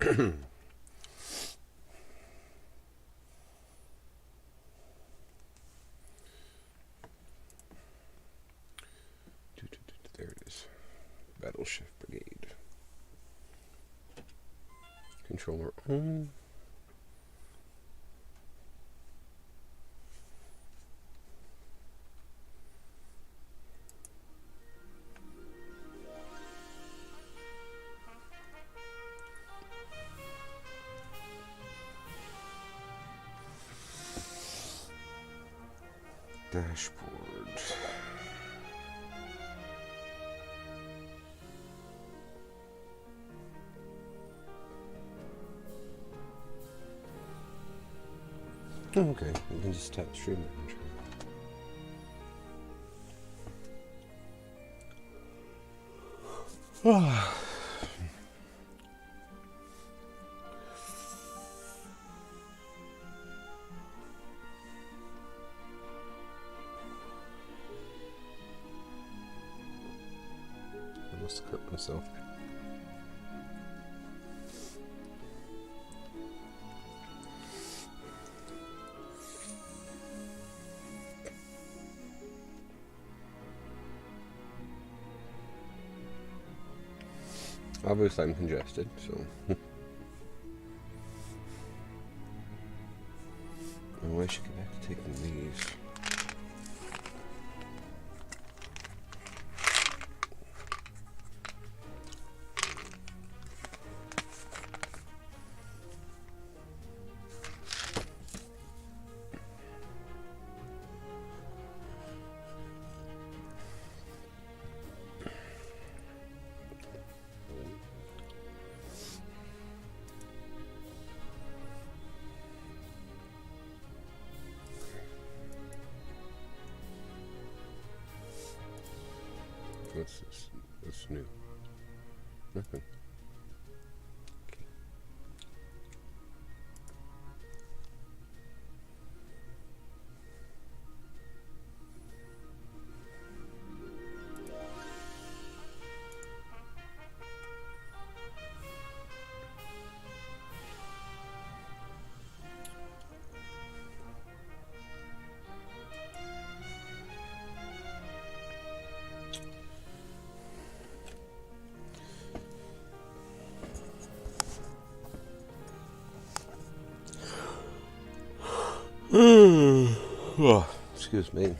There it is. Battleship Brigade. Controller on. Dashboard. Oh, okay, you can just tap stream manager. I must have cut myself. Obviously, I'm congested, so. Oh, I should get back to taking these. What's this? What's new? Nothing. Oh, excuse me.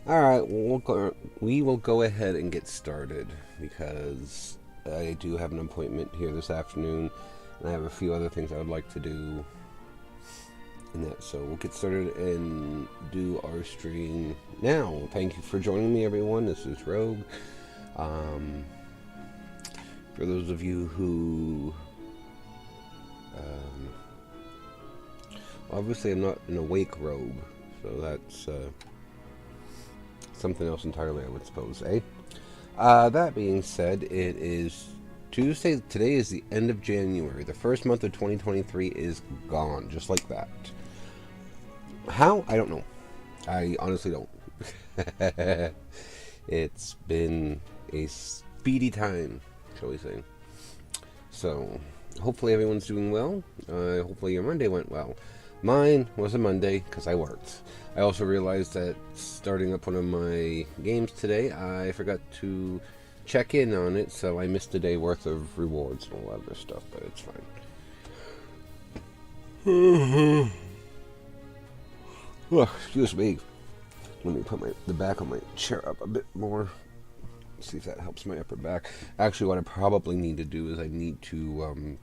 Alright, we will go ahead and get started because I do have an appointment here this afternoon and I have a few other things I would like to do in that. So we'll get started and do our stream now. Thank you for joining me, everyone. This is Rogue. For those of you who obviously I'm not an awake rogue, so that's something else entirely, I would suppose, eh? That being said, it is Tuesday. Today is the end of January. The first month of 2023 is gone, just like that. How? I don't know. I honestly don't. It's been a speedy time, shall we say. So, hopefully everyone's doing well. Hopefully your Monday went well. Mine was a Monday because I worked. I also realized that starting up one of my games today, I forgot to check in on it, so I missed a day worth of rewards and all that other stuff, but it's fine. Oh, excuse me. Let me put the back of my chair up a bit more. See if that helps my upper back. Actually, what I probably need to do is I need to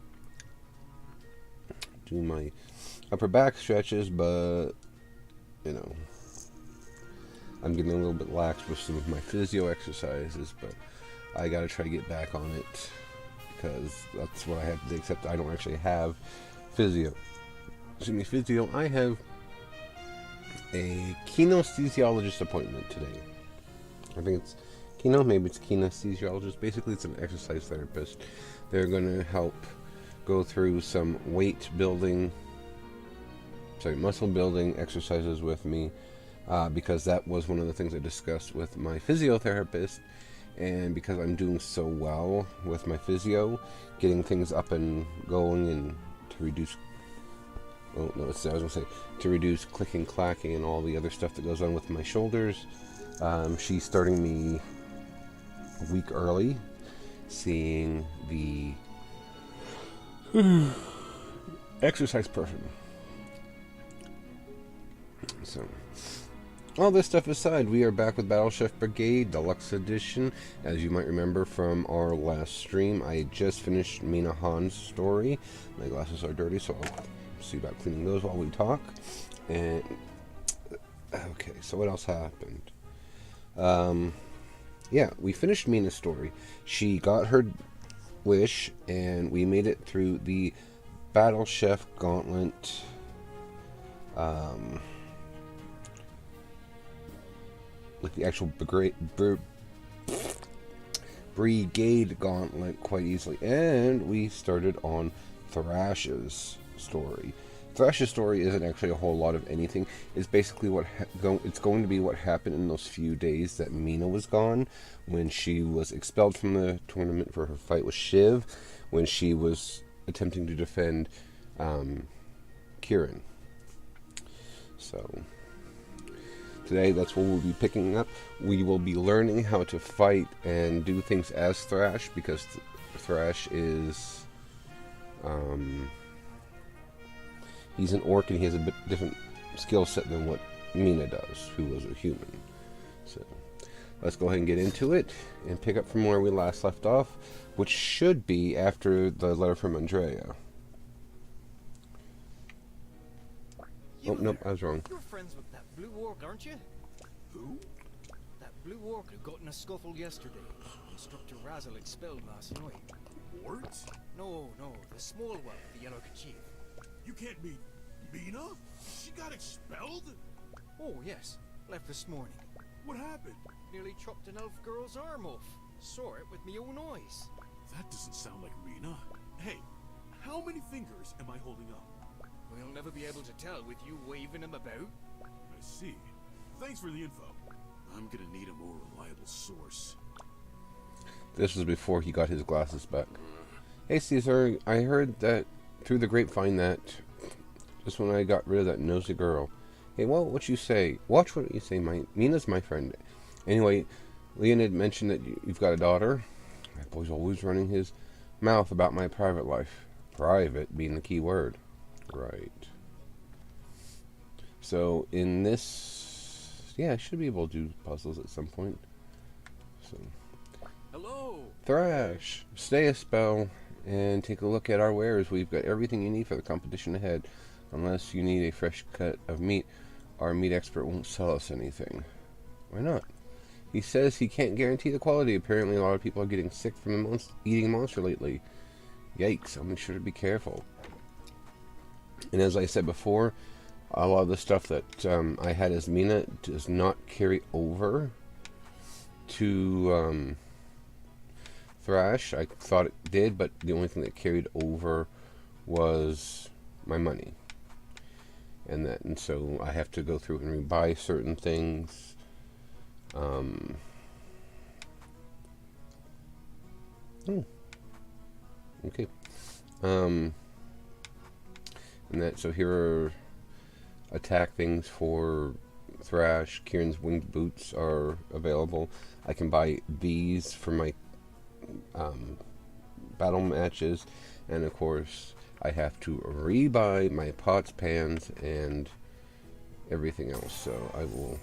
do my upper back stretches, but you know, I'm getting a little bit lax with some of my physio exercises, but I gotta try to get back on it because that's what I have to do, except I don't actually have physio. Excuse me, physio. I have a kinesthesiologist appointment today. I think it's maybe it's kinesthesiologist. Basically, it's an exercise therapist. They're going to help go through some muscle building exercises with me, because that was one of the things I discussed with my physiotherapist, and because I'm doing so well with my physio, getting things up and going and to reduce, oh no, I was gonna say, to reduce clicking, clacking, and all the other stuff that goes on with my shoulders. She's starting me a week early, seeing the exercise person. So, all this stuff aside, we are back with Battle Chef Brigade Deluxe Edition. As you might remember from our last stream, I just finished Mina Han's story. My glasses are dirty, so I'll see about cleaning those while we talk. And okay, so what else happened? Yeah, we finished Mina's story. She got her wish, and we made it through the Battle Chef Gauntlet. Like the actual brigade gauntlet quite easily, and we started on Thrash's story. Thrash's story isn't actually a whole lot of anything. It's basically it's going to be what happened in those few days that Mina was gone, when she was expelled from the tournament for her fight with Shiv, when she was attempting to defend Kieran. So today, that's what we'll be picking up. We will be learning how to fight and do things as Thrash, because Thrash is he's an orc and he has a bit different skill set than what Mina does, who was a human. So let's go ahead and get into it and pick up from where we last left off, which should be after the letter from Andrea. Oh, nope, I was wrong. You're friends with that blue orc, aren't you? Who? That blue orc who got in a scuffle yesterday. Instructor Razzle expelled last night. What? No, the small one with the yellow kerchief. You can't be Mina? She got expelled? Oh, yes. Left this morning. What happened? Nearly chopped an elf girl's arm off. Saw it with me own eyes. That doesn't sound like Mina. Hey, how many fingers am I holding up? We'll never be able to tell with you waving them about. I see. Thanks for the info. I'm gonna need a more reliable source. This was before he got his glasses back. Hey Caesar, I heard that through the grapevine that just when I got rid of that nosy girl. Hey, well, what you say? Watch what you say. Mina's my friend. Anyway, Leonid mentioned that you've got a daughter. That boy's always running his mouth about my private life. Private being the key word. Right. So in this, yeah, I should be able to do puzzles at some point. So, Hello. Thrash, stay a spell and take a look at our wares. We've got everything you need for the competition ahead. Unless you need a fresh cut of meat, our meat expert won't sell us anything. Why not? He says he can't guarantee the quality. Apparently a lot of people are getting sick from eating monster lately. Yikes, I'll make sure to be careful. And as I said before, a lot of the stuff that I had as Mina does not carry over to Thrash. I thought it did, but the only thing that carried over was my money. And so I have to go through and rebuy certain things. Okay. And that, so here are attack things for Thrash. Kieran's winged boots are available. I can buy these for my battle matches, and of course I have to rebuy my pots, pans, and everything else. So I will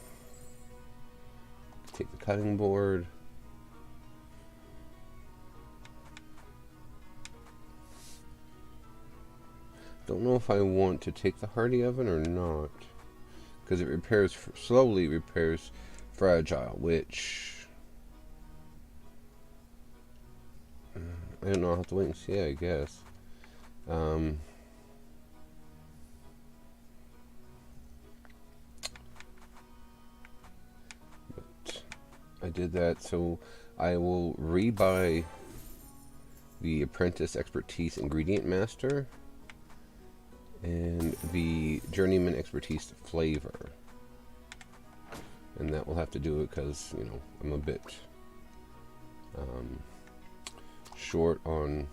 take the cutting board. Don't know if I want to take the hardy oven or not, because it slowly repairs fragile, which I don't know. I'll have to wait and see, I guess. But I did that, so I will rebuy the Apprentice Expertise Ingredient Master and the Journeyman Expertise Flavor. And that will have to do it because, you know, I'm a bit short on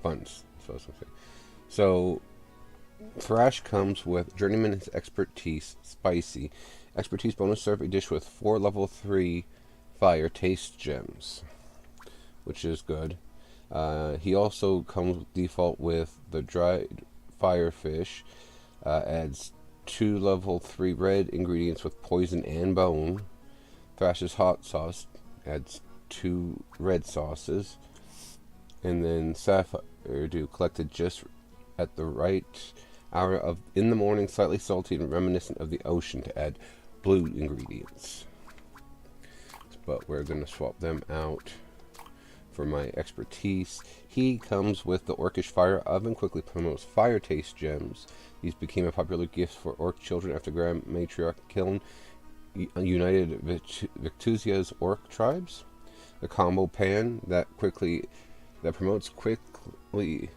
funds. So I was gonna say. So Thrash comes with Journeyman's Expertise Spicy. Expertise bonus, serve a dish with 4 level 3 fire taste gems, which is good. He also comes default with the dried firefish. Adds 2 level 3 red ingredients with poison and bone. Thrash's hot sauce adds 2 red sauces. And then Sapphire Dew collected just at the right hour of in the morning, slightly salty and reminiscent of the ocean, to add blue ingredients. But we're going to swap them out for my expertise. He comes with the Orcish Fire Oven, quickly promotes fire taste gems. These became a popular gift for orc children after Grand Matriarch Kiln united Victusia's orc tribes. The combo pan that promotes quickly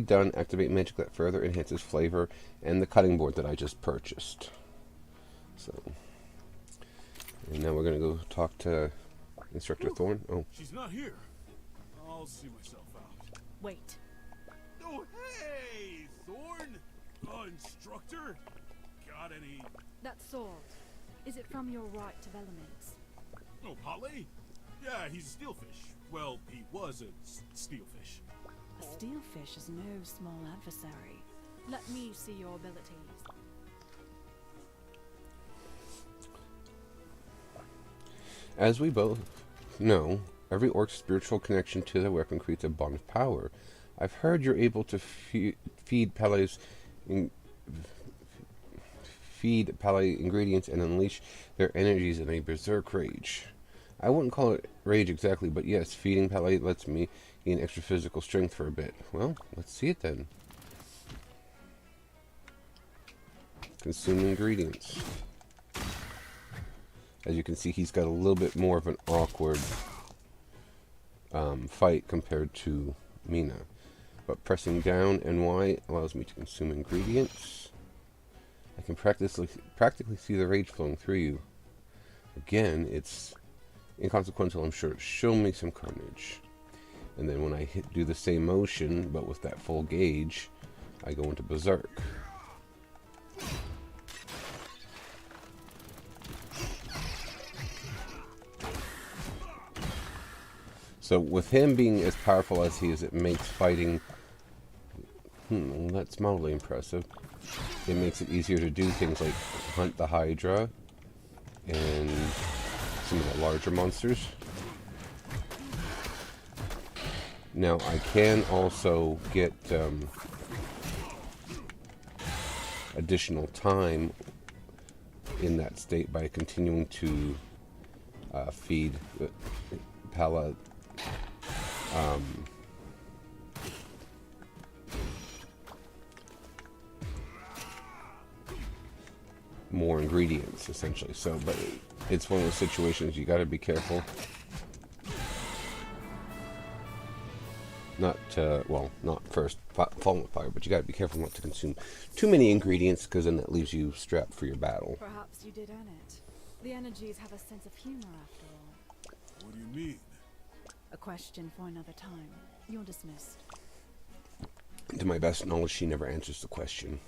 done activate magic that further enhances flavor, and the cutting board that I just purchased. So, and now we're gonna go talk to Instructor Thorn. Oh, she's not here. I'll see myself out. Wait. Oh, hey, Thorn! Instructor? Got any... That sword. Is it from your right of elements? Oh, Polly? Yeah, he's a steelfish. Well, he was a steelfish. A steelfish is no small adversary. Let me see your abilities. as we both know, every orc's spiritual connection to the weapon creates a bond of power. I've heard you're able to feed Pele ingredients and unleash their energies in a berserk rage. I wouldn't call it rage exactly, but yes, feeding Pele lets me gain extra physical strength for a bit. Well, let's see it then. Consume ingredients. As you can see, he's got a little bit more of an awkward fight compared to Mina. But pressing down and Y allows me to consume ingredients. I can practically see the rage flowing through you. Again, it's inconsequential, I'm sure. Show me some carnage. And then when I do the same motion, but with that full gauge, I go into berserk. So with him being as powerful as he is, it makes fighting, that's mildly impressive. It makes it easier to do things like hunt the Hydra and some of the larger monsters. Now I can also get additional time in that state by continuing to feed Pele more ingredients, essentially. So, but it's one of those situations you got to be careful. Not first falling with fire, but you got to be careful not to consume too many ingredients, because then that leaves you strapped for your battle. Perhaps you did earn it. The energies have a sense of humor, after all. What do you mean? A question for another time. You're dismissed. To my best knowledge, she never answers the question.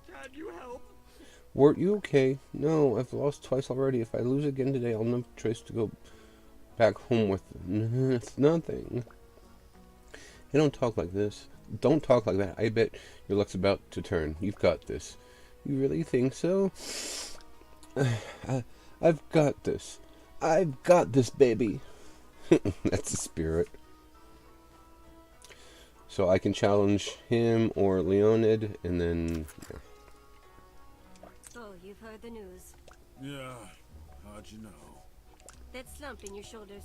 Can you help? Were you okay? No, I've lost twice already. If I lose again today, I'll never choice to go back home with nothing. Hey, don't talk like this. Don't talk like that. I bet your luck's about to turn. You've got this. You really think so? I've got this. I've got this, baby. That's the spirit. So I can challenge him or Leonid, and then... Yeah. So, you've heard the news. Yeah, how'd you know? That slump in your shoulders.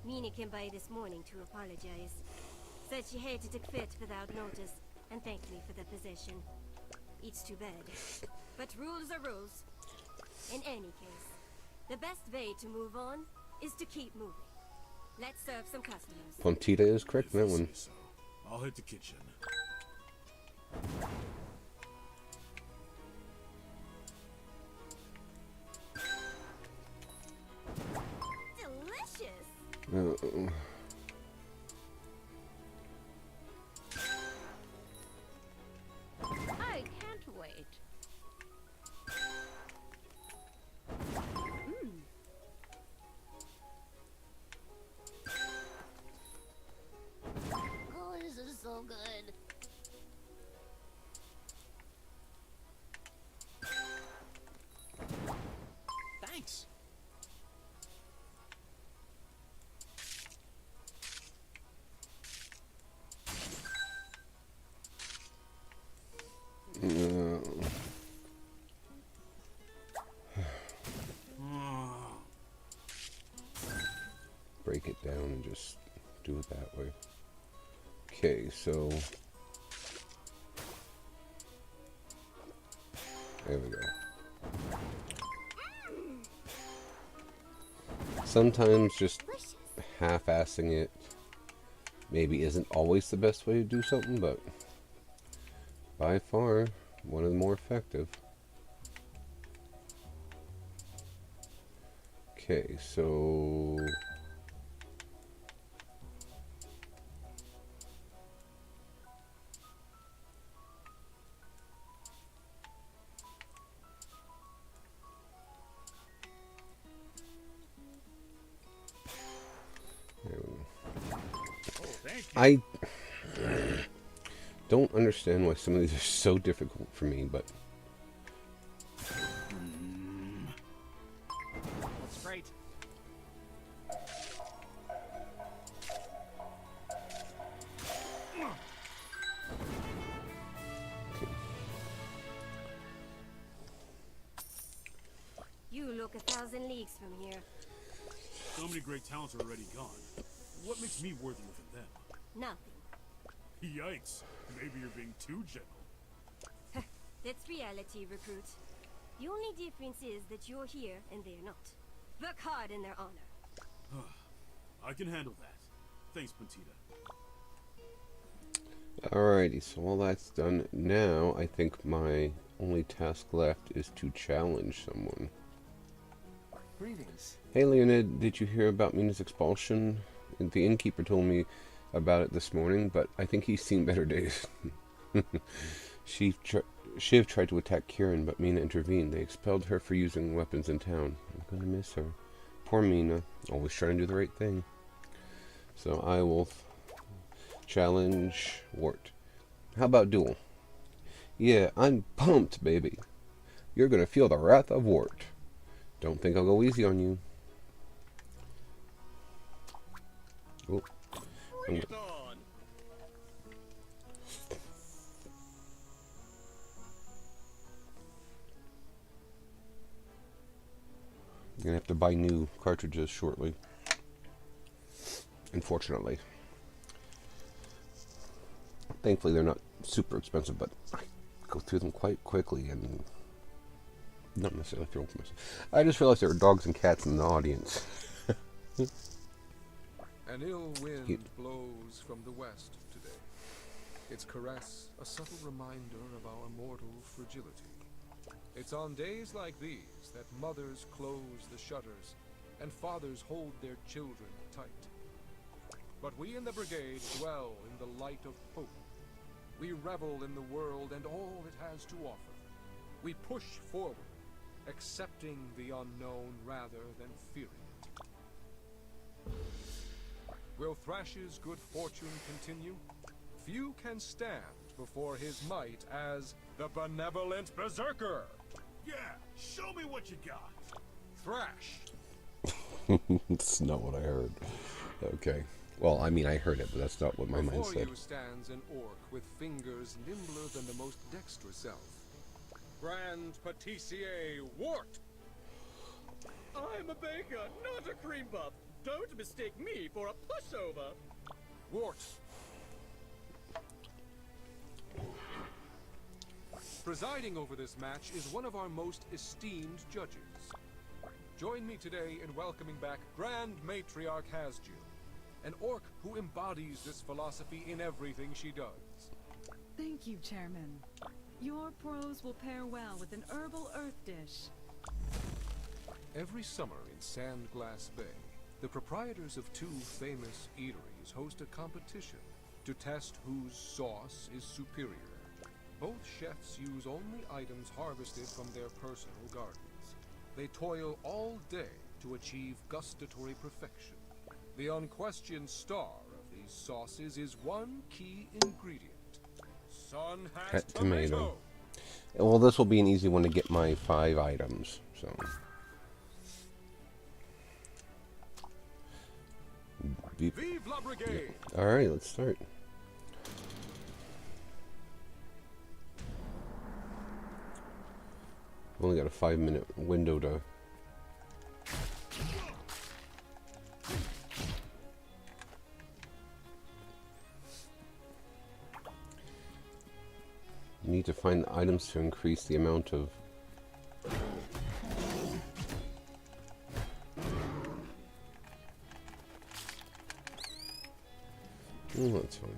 Mina came by this morning to apologize. Said she hated to quit without notice, and thanked me for the position. It's too bad. But rules are rules. In any case, the best way to move on is to keep moving. Let's serve some customers. Pontita is correct in that If you one. say so. I'll hit the kitchen. so good. Thanks. Break it down and just do it that way. Okay, so there we go. Sometimes just half-assing it maybe isn't always the best way to do something, but by far one of the more effective. Okay, so I don't understand why some of these are so difficult for me, but That's great. You look 1,000 leagues from here. So many great talents are already gone. What makes me worthy of them? Nothing. Yikes. Maybe you're being too gentle. That's reality, recruit. The only difference is that you're here and they're not. Work hard in their honor. I can handle that. Thanks, Pentita. alrighty, so all that's done. Now I think my only task left is to challenge someone. Greetings. Hey Leonid, did you hear about Mina's expulsion? The innkeeper told me about it this morning, but I think he's seen better days. Shiv tried to attack Kieran, but Mina intervened. They expelled her for using weapons in town. I'm gonna miss her. Poor Mina, always trying to do the right thing. So I will challenge Wart. How about duel? Yeah, I'm pumped, baby. You're gonna feel the wrath of Wart. Don't think I'll go easy on you. Oh. Bring it on. I'm gonna have to buy new cartridges shortly. Unfortunately. Thankfully they're not super expensive, but I go through them quite quickly and not necessarily feel for myself. I just realized there were dogs and cats in the audience. An ill wind blows from the west today. Its caress a subtle reminder of our mortal fragility. It's on days like these that mothers close the shutters and fathers hold their children tight. But we in the brigade dwell in the light of hope. We revel in the world and all it has to offer. We push forward, accepting the unknown rather than fearing it. Will Thrash's good fortune continue? Few can stand before his might as the benevolent berserker. Yeah, show me what you got. Thrash. That's not what I heard. Okay. Well, I mean, I heard it, but that's not what my mind Before said. you stands an orc with fingers nimbler than the most dexterous elf. Grand Patissier Wart. I'm a baker, not a cream puff. Don't mistake me for a pushover. Wart. Presiding over this match is one of our most esteemed judges. Join me today in welcoming back Grand Matriarch Hasjiel, an orc who embodies this philosophy in everything she does. Thank you, Chairman. Your prose will pair well with an herbal earth dish. Every summer in Sandglass Bay, the proprietors of two famous eateries host a competition to test whose sauce is superior. Both chefs use only items harvested from their personal gardens. They toil all day to achieve gustatory perfection. The unquestioned star of these these sauces is one key ingredient. Sun has Cut tomato. tomato. Well, this will be an easy one to get my 5 items. So, Vive la brigade! all right, let's start. Only got a 5-minute window to. Need to find the items to increase the amount of. Oh, that's fine.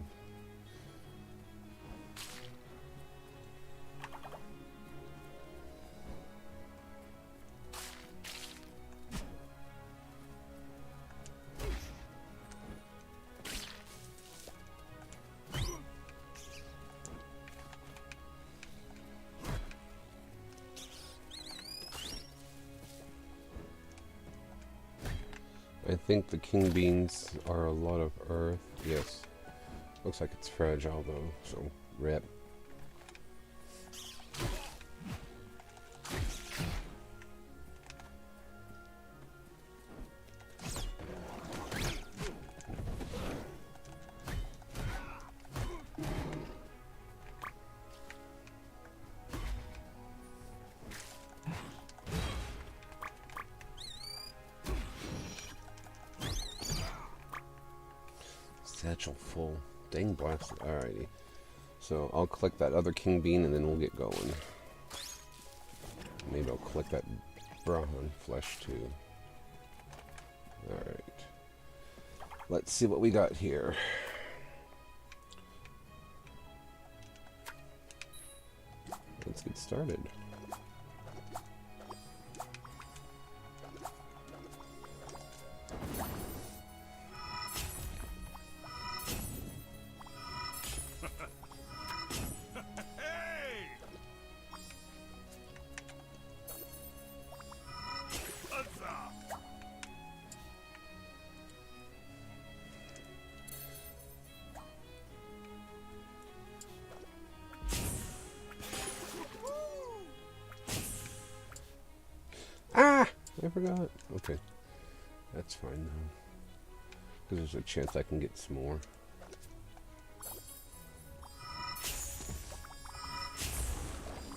I think the king beans are a lot of earth. Yes. Looks like it's fragile though, so rip. Satchel full. Dang blasted. Alrighty. So I'll collect that other king bean and then we'll get going. Maybe I'll collect that Brahman flesh too. Alright. Let's see what we got here. Let's get started. Ah! I forgot. Okay. That's fine though. Because there's a chance I can get some more.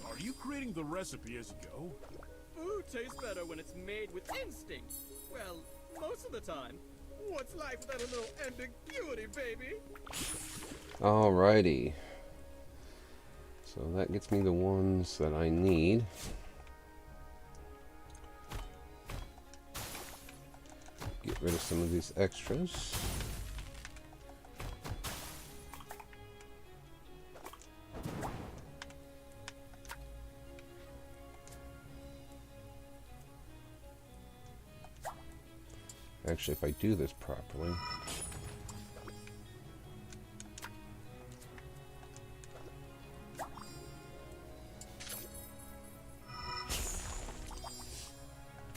Are you creating the recipe as you go? Food tastes better when it's made with instinct. Well, most of the time. What's life without a little ambiguity, baby? Alrighty. So that gets me the ones that I need. Get rid of some of these extras. Actually, if I do this properly.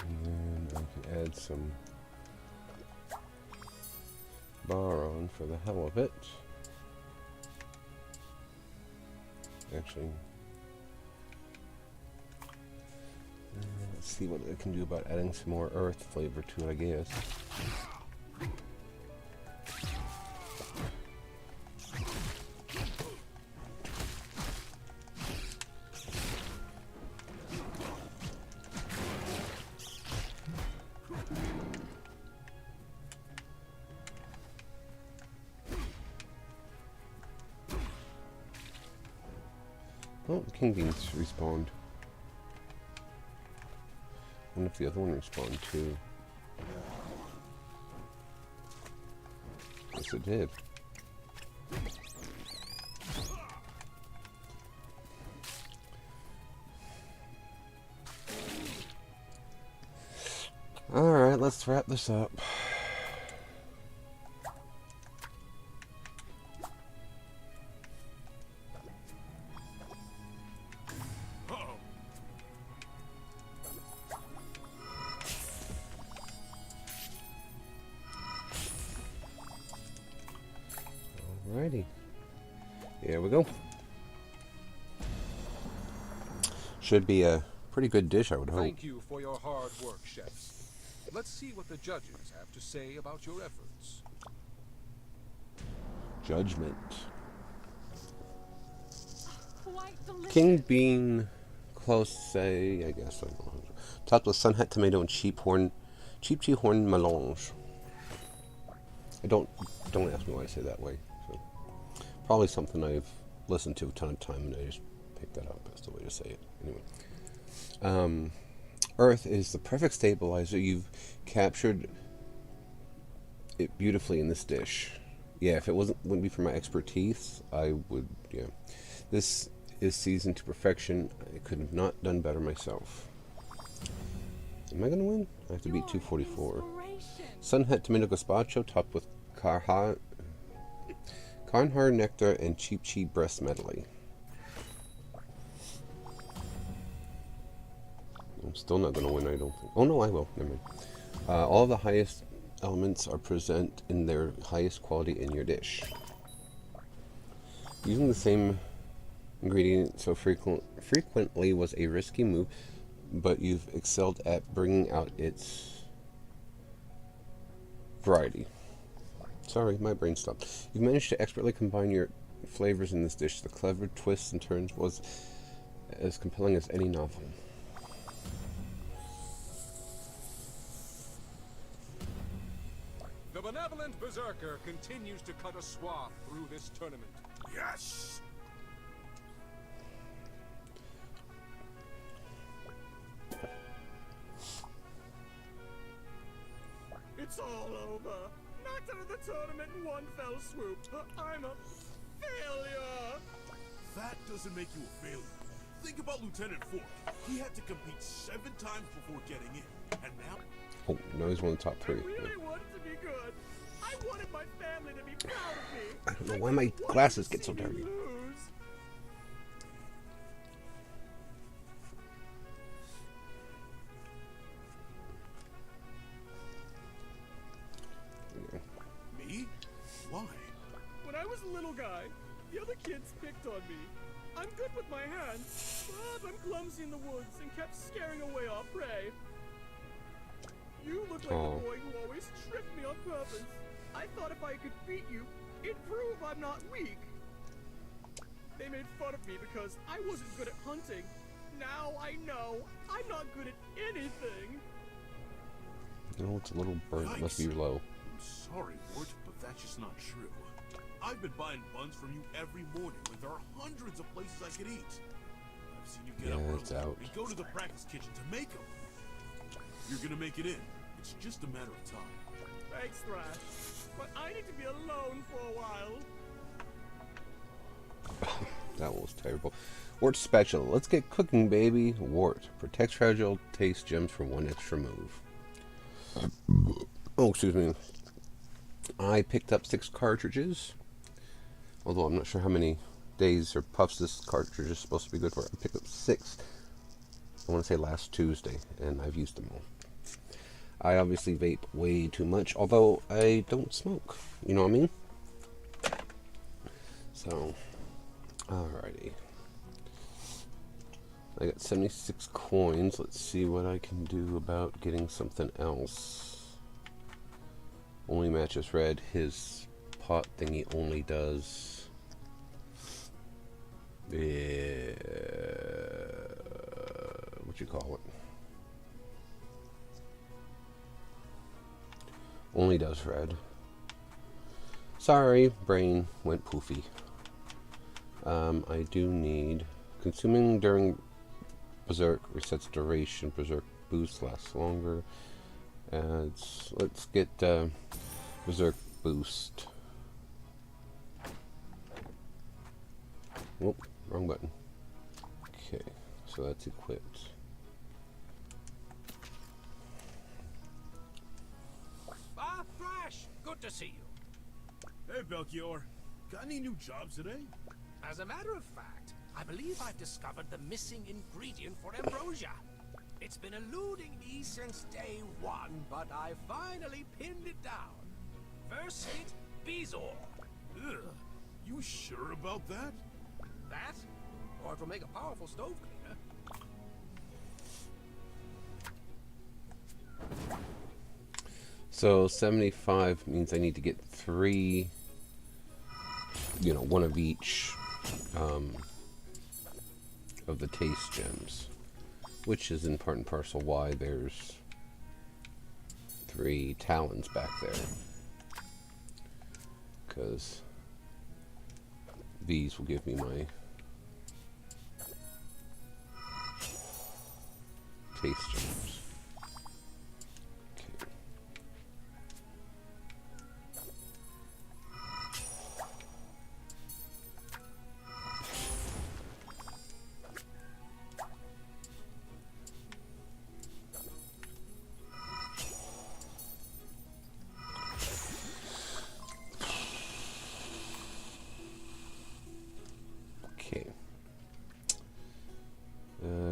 And then I can add some bar on for the hell of it. Actually, let's see what I can do about adding some more earth flavor to it, I guess. Oh, the king beans respawned. I wonder if the other one respawned too. Yes, it did. Alright, let's wrap this up. Alrighty. Here we go. Should be a pretty good dish, I would hope. Thank you for your hard work, chefs. Let's see what the judges have to say about your efforts. Judgment. Quite delicious. King bean close, say, I guess. Topped with sun hat tomato and cheap horn melange. Don't ask me why I say that way. So, probably something I've listened to a ton of time and I just picked that up. That's the way to say it. Anyway, Earth is the perfect stabilizer. You've captured it beautifully in this dish. Yeah, if it wouldn't be for my expertise, I would. Yeah, this is seasoned to perfection. I could have not done better myself. Am I gonna win? I have to beat 244. Sun hat tomato gazpacho topped with Karnhar nectar and cheap breast medley. I'm still not gonna win, I don't think. Oh no, I will. Never mind. All the highest elements are present in their highest quality in your dish. Using the same ingredient so frequently was a risky move, but you've excelled at bringing out its variety. Sorry, my brain stopped. You've managed to expertly combine your flavors in this dish. The clever twists and turns was as compelling as any novel. The benevolent berserker continues to cut a swath through this tournament. Yes! It's all over. Knocked out of the tournament in one fell swoop. I'm a failure. That doesn't make you a failure. Think about Lieutenant Ford. He had to compete 7 times before getting in. And now... Oh, now he's one of the top I 3. really wanted to be good. I wanted my family to be proud of me. I don't know why my glasses get so dirty. Lose. Me? Why? When I was a little guy, the other kids picked on me. I'm good with my hands, but I'm clumsy in the woods and kept scaring away our prey. You look like the boy who always tripped me on purpose. I thought if I could beat you, it'd prove I'm not weak. They made fun of me because I wasn't good at hunting. Now I know I'm not good at anything. No, it's a little burnt. It must be low. I'm sorry, Wart, but that's just not true. I've been buying buns from you every morning when there are hundreds of places I could eat. I've seen you get up it's early out. and go to the practice kitchen to make them. You're gonna make it in. It's just a matter of time. Thanks, Thrash. But I need to be alone for a while. That was terrible. Wart special. Let's get cooking, baby. Wart. Protects fragile taste gems for 1 extra move. Oh, excuse me. I picked up 6 cartridges. Although I'm not sure how many days or puffs this cartridge is supposed to be good for. I picked up 6. I want to say last Tuesday, and I've used them all. I obviously vape way too much, although I don't smoke. You know what I mean? So, alrighty. I got 76 coins. Let's see what I can do about getting something else. Only matches red. His pot thingy only does... what you call it? Only does red. Sorry, brain went poofy. I do need... Consuming during Berserk resets duration. Berserk boost lasts longer. Let's get Berserk boost. Whoop, wrong button. Okay, so that's equipped. Ah, Thrash! Good to see you. Hey, Belchior. Got any new jobs today? As a matter of fact, I believe I've discovered the missing ingredient for ambrosia. It's been eluding me since day 1, but I finally pinned it down. First hit, Bezoar. Ugh. You sure about that? That? Or it'll make a powerful stove cleaner. So 75 means I need to get 3, you know, one of each of the taste gems, which is in part and parcel why there's 3 talons back there, because these will give me my taste gems.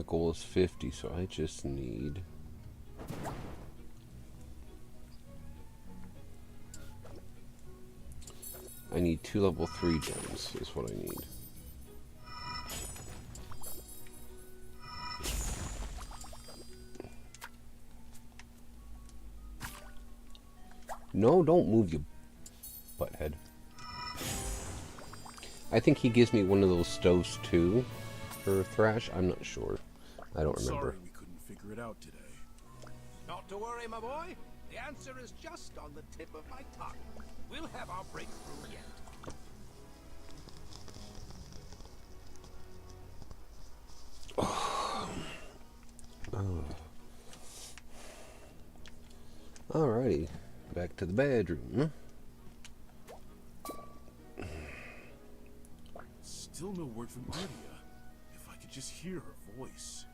Goal is 50, so I just need I need 2 level 3 gems is what I need. No, don't move, you butthead. I think he gives me one of those stoves too for Thrash. I'm not sure. I don't remember. Sorry we couldn't figure it out today. Not to worry, my boy. The answer is just on the tip of my tongue. We'll have our breakthrough yet. Alrighty, back to the bedroom. Still no word from Ardia. If I could just hear her voice.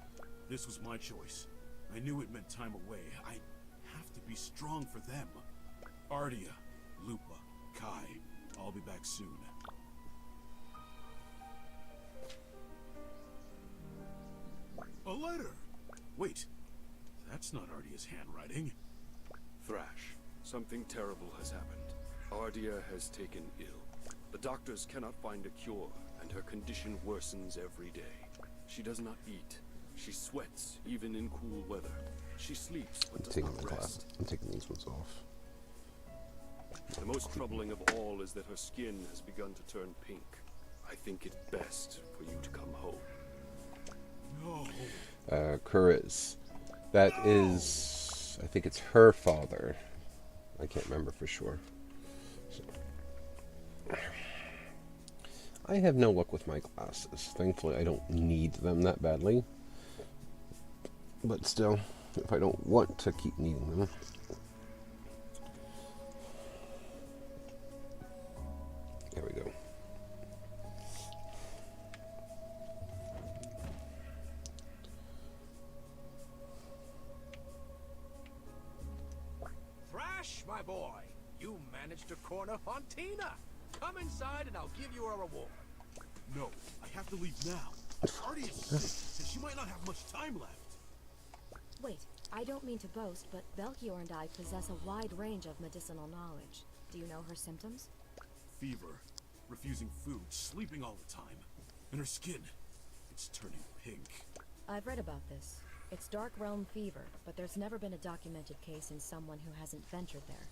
This was my choice. I knew it meant time away. I have to be strong for them. Ardia, Lupa, Kai. I'll be back soon. A letter! Wait, that's not Ardia's handwriting. Thrash, something terrible has happened. Ardia has taken ill. The doctors cannot find a cure, and her condition worsens every day. She does not eat. She sweats, even in cool weather. She sleeps, but does not rest. I'm taking these ones off. The most troubling of all is that her skin has begun to turn pink. I think it best for you to come home. No. Kuriz. That is, I think it's her father. I can't remember for sure. So. I have no luck with my glasses. Thankfully, I don't need them that badly. But still, if I don't want to keep needing them. There we go. Thrash, my boy, you managed to corner Fontina. Come inside and I'll give you a reward. No, I have to leave now. Ardia is sick, and she might not have much time left. Wait, I don't mean to boast, but Belchior and I possess a wide range of medicinal knowledge. Do you know her symptoms? Fever, refusing food, sleeping all the time. And her skin, it's turning pink. I've read about this. It's Dark Realm fever, but there's never been a documented case in someone who hasn't ventured there.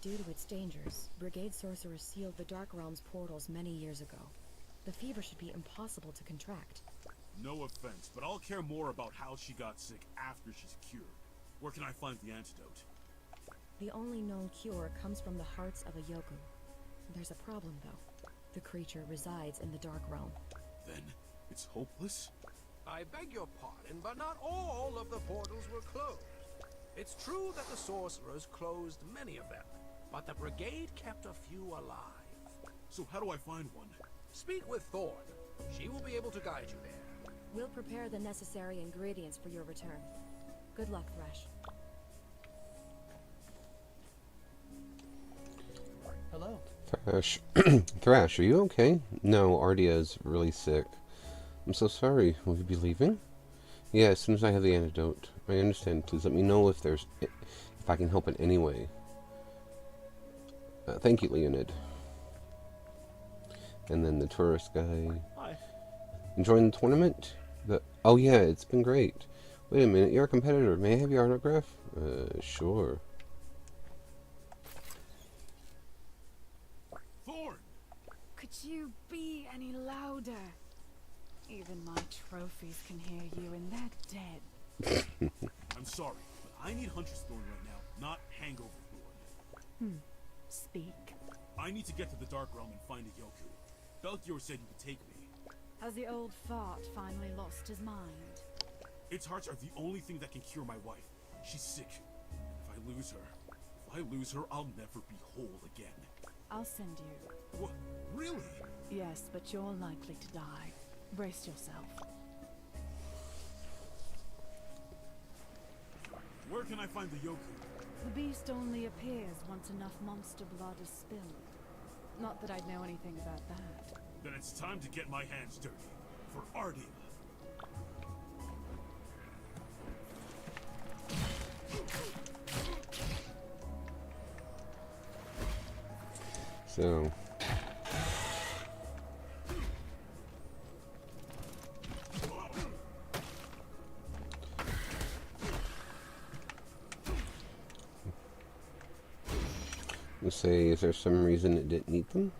Due to its dangers, Brigade sorcerers sealed the Dark Realm's portals many years ago. The fever should be impossible to contract. No offense, but I'll care more about how she got sick after she's cured. Where can I find the antidote? The only known cure comes from the hearts of a Yoku. There's a problem, though. The creature resides in the Dark Realm. Then, it's hopeless? I beg your pardon, but not all of the portals were closed. It's true that the sorcerers closed many of them, but the Brigade kept a few alive. So how do I find one? Speak with Thorn. She will be able to guide you there. We'll prepare the necessary ingredients for your return. Good luck, Thrash. Hello. Thrash. Thrash, are you okay? No, Ardia is really sick. I'm so sorry. Will you be leaving? Yeah, as soon as I have the antidote. I understand. Please let me know if I can help in any way. Thank you, Leonid. And then the tourist guy. Hi. Enjoying the tournament? Oh yeah, it's been great. Wait a minute, you're a competitor. May I have your autograph? Sure. Thorn! Could you be any louder? Even my trophies can hear you, and they're dead. I'm sorry, but I need Huntress Thorn right now, not Hangover Thorn. Speak. I need to get to the Dark Realm and find a Yoku. Belkior said you could take me. Has the old fart finally lost his mind? Its hearts are the only thing that can cure my wife. She's sick. If I lose her, I'll never be whole again. I'll send you. What? Really? Yes, but you're likely to die. Brace yourself. Where can I find the Yoku? The beast only appears once enough monster blood is spilled. Not that I'd know anything about that. Then it's time to get my hands dirty. For Ardea. So... let's say, is there some reason it didn't eat them?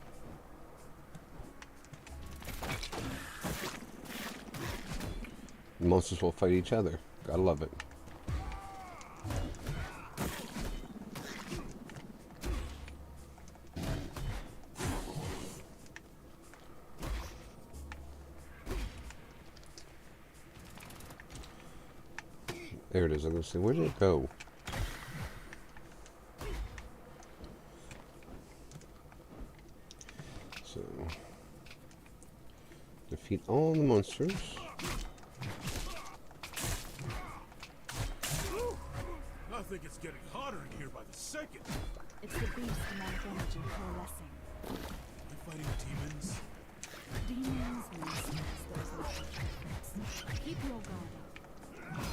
Monsters will fight each other. Gotta love it. There it is. I'm gonna say, where did it go? So, defeat all the monsters. I think it's getting hotter in here by the second. It's the beast among energy coalescing. Am I fighting demons? Demons, monsters, those are the keep your guard up.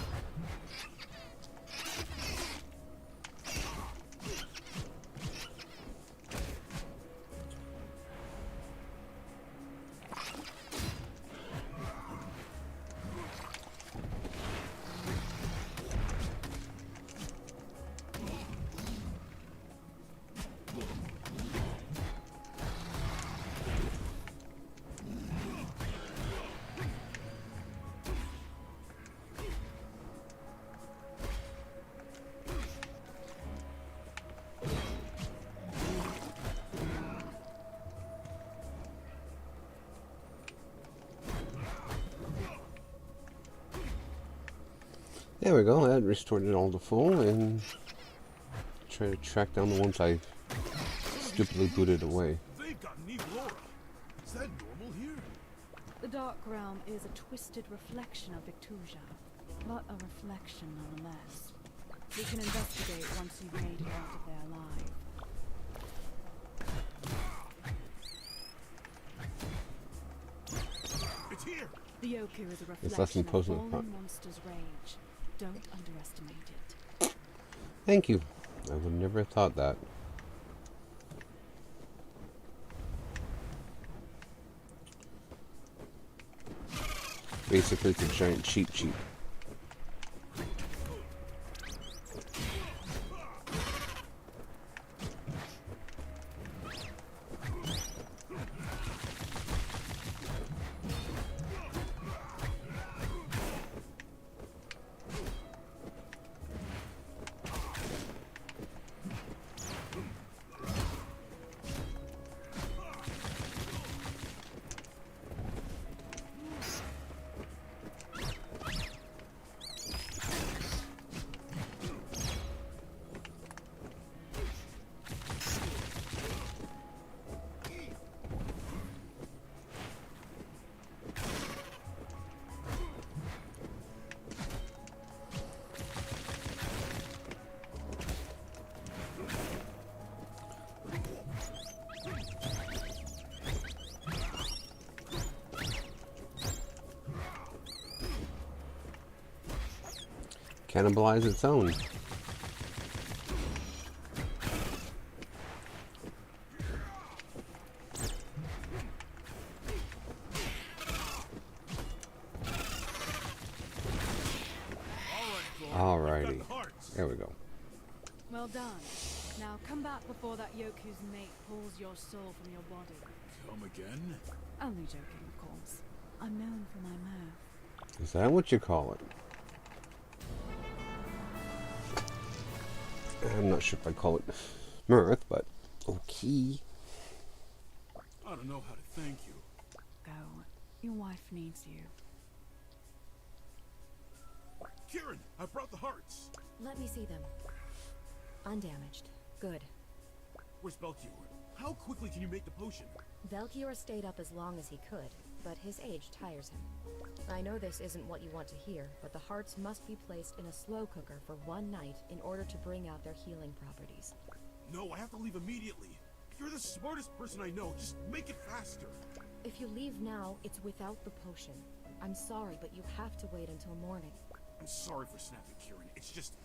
There we go, that restored it all to full, and try to track down the ones I stupidly booted away. They've got neat Laura. Is that normal here? The Dark Realm is a twisted reflection of Victusia, but a reflection nonetheless. We can investigate once you've made it out of there alive. It's here. The Yoku is a It's less reflection than of posing a fallen part. monster's rage. Don't underestimate it. Thank you. I would never have thought that. Basically, it's a giant cheat sheet. Cannibalize its own. Alrighty. There we go. Well done. Now come back before that Yoku's mate pulls your soul from your body. Come again? Only joking, of course. I'm known for my mirth. Is that what you call it? I'm not sure if I call it mirth, but okay. I don't know how to thank you. Go. Your wife needs you. Kieran, I brought the hearts. Let me see them. Undamaged. Good. Where's Belkior? How quickly can you make the potion? Velkior stayed up as long as he could, but his age tires him. I know this isn't what you want to hear, but the hearts must be placed in a slow cooker for 1 night in order to bring out their healing properties. No, I have to leave immediately. You're the smartest person I know. Just make it faster. If you leave now, it's without the potion. I'm sorry, but you have to wait until morning. I'm sorry for snapping, Kieran. It's just,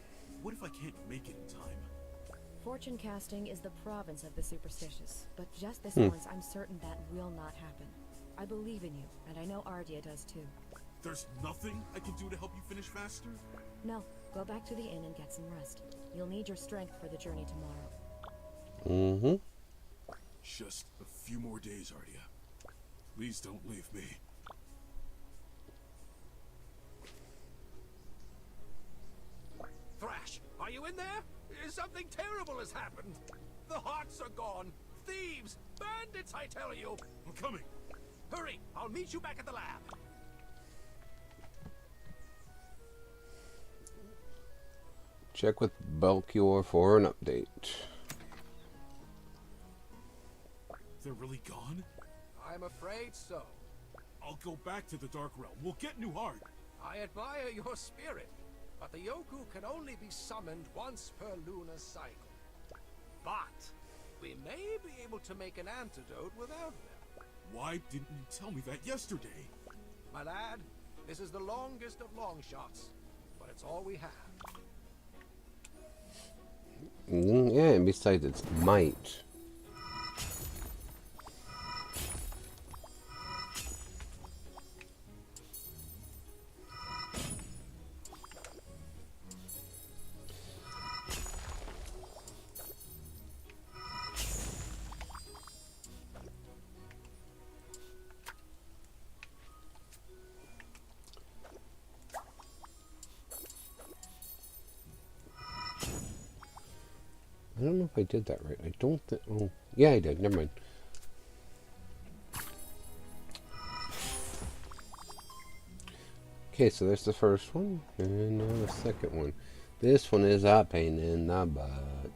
what if I can't make it in time? Fortune casting is the province of the superstitious, but just this once I'm certain that will not happen. I believe in you, and I know Ardea does too. There's nothing I can do to help you finish faster? No, go back to the inn and get some rest. You'll need your strength for the journey tomorrow. Mm-hmm. Just a few more days, Ardea. Please don't leave me. Thrash, are you in there? Something terrible has happened. The hearts are gone. Thieves! Bandits, I tell you! I'm coming. Hurry! I'll meet you back at the lab. Check with Belkior for an update. They're really gone? I'm afraid so. I'll go back to the Dark Realm. We'll get New Heart. I admire your spirit, but the Yoku can only be summoned once per lunar cycle. But we may be able to make an antidote without them. Why didn't you tell me that yesterday? My lad, this is the longest of long shots, but it's all we have. Yeah, and besides, it's might. I don't know if I did that right. I don't think... Oh, yeah, I did. Never mind. Okay, so there's the first one. And now the second one. This one is a pain in the butt.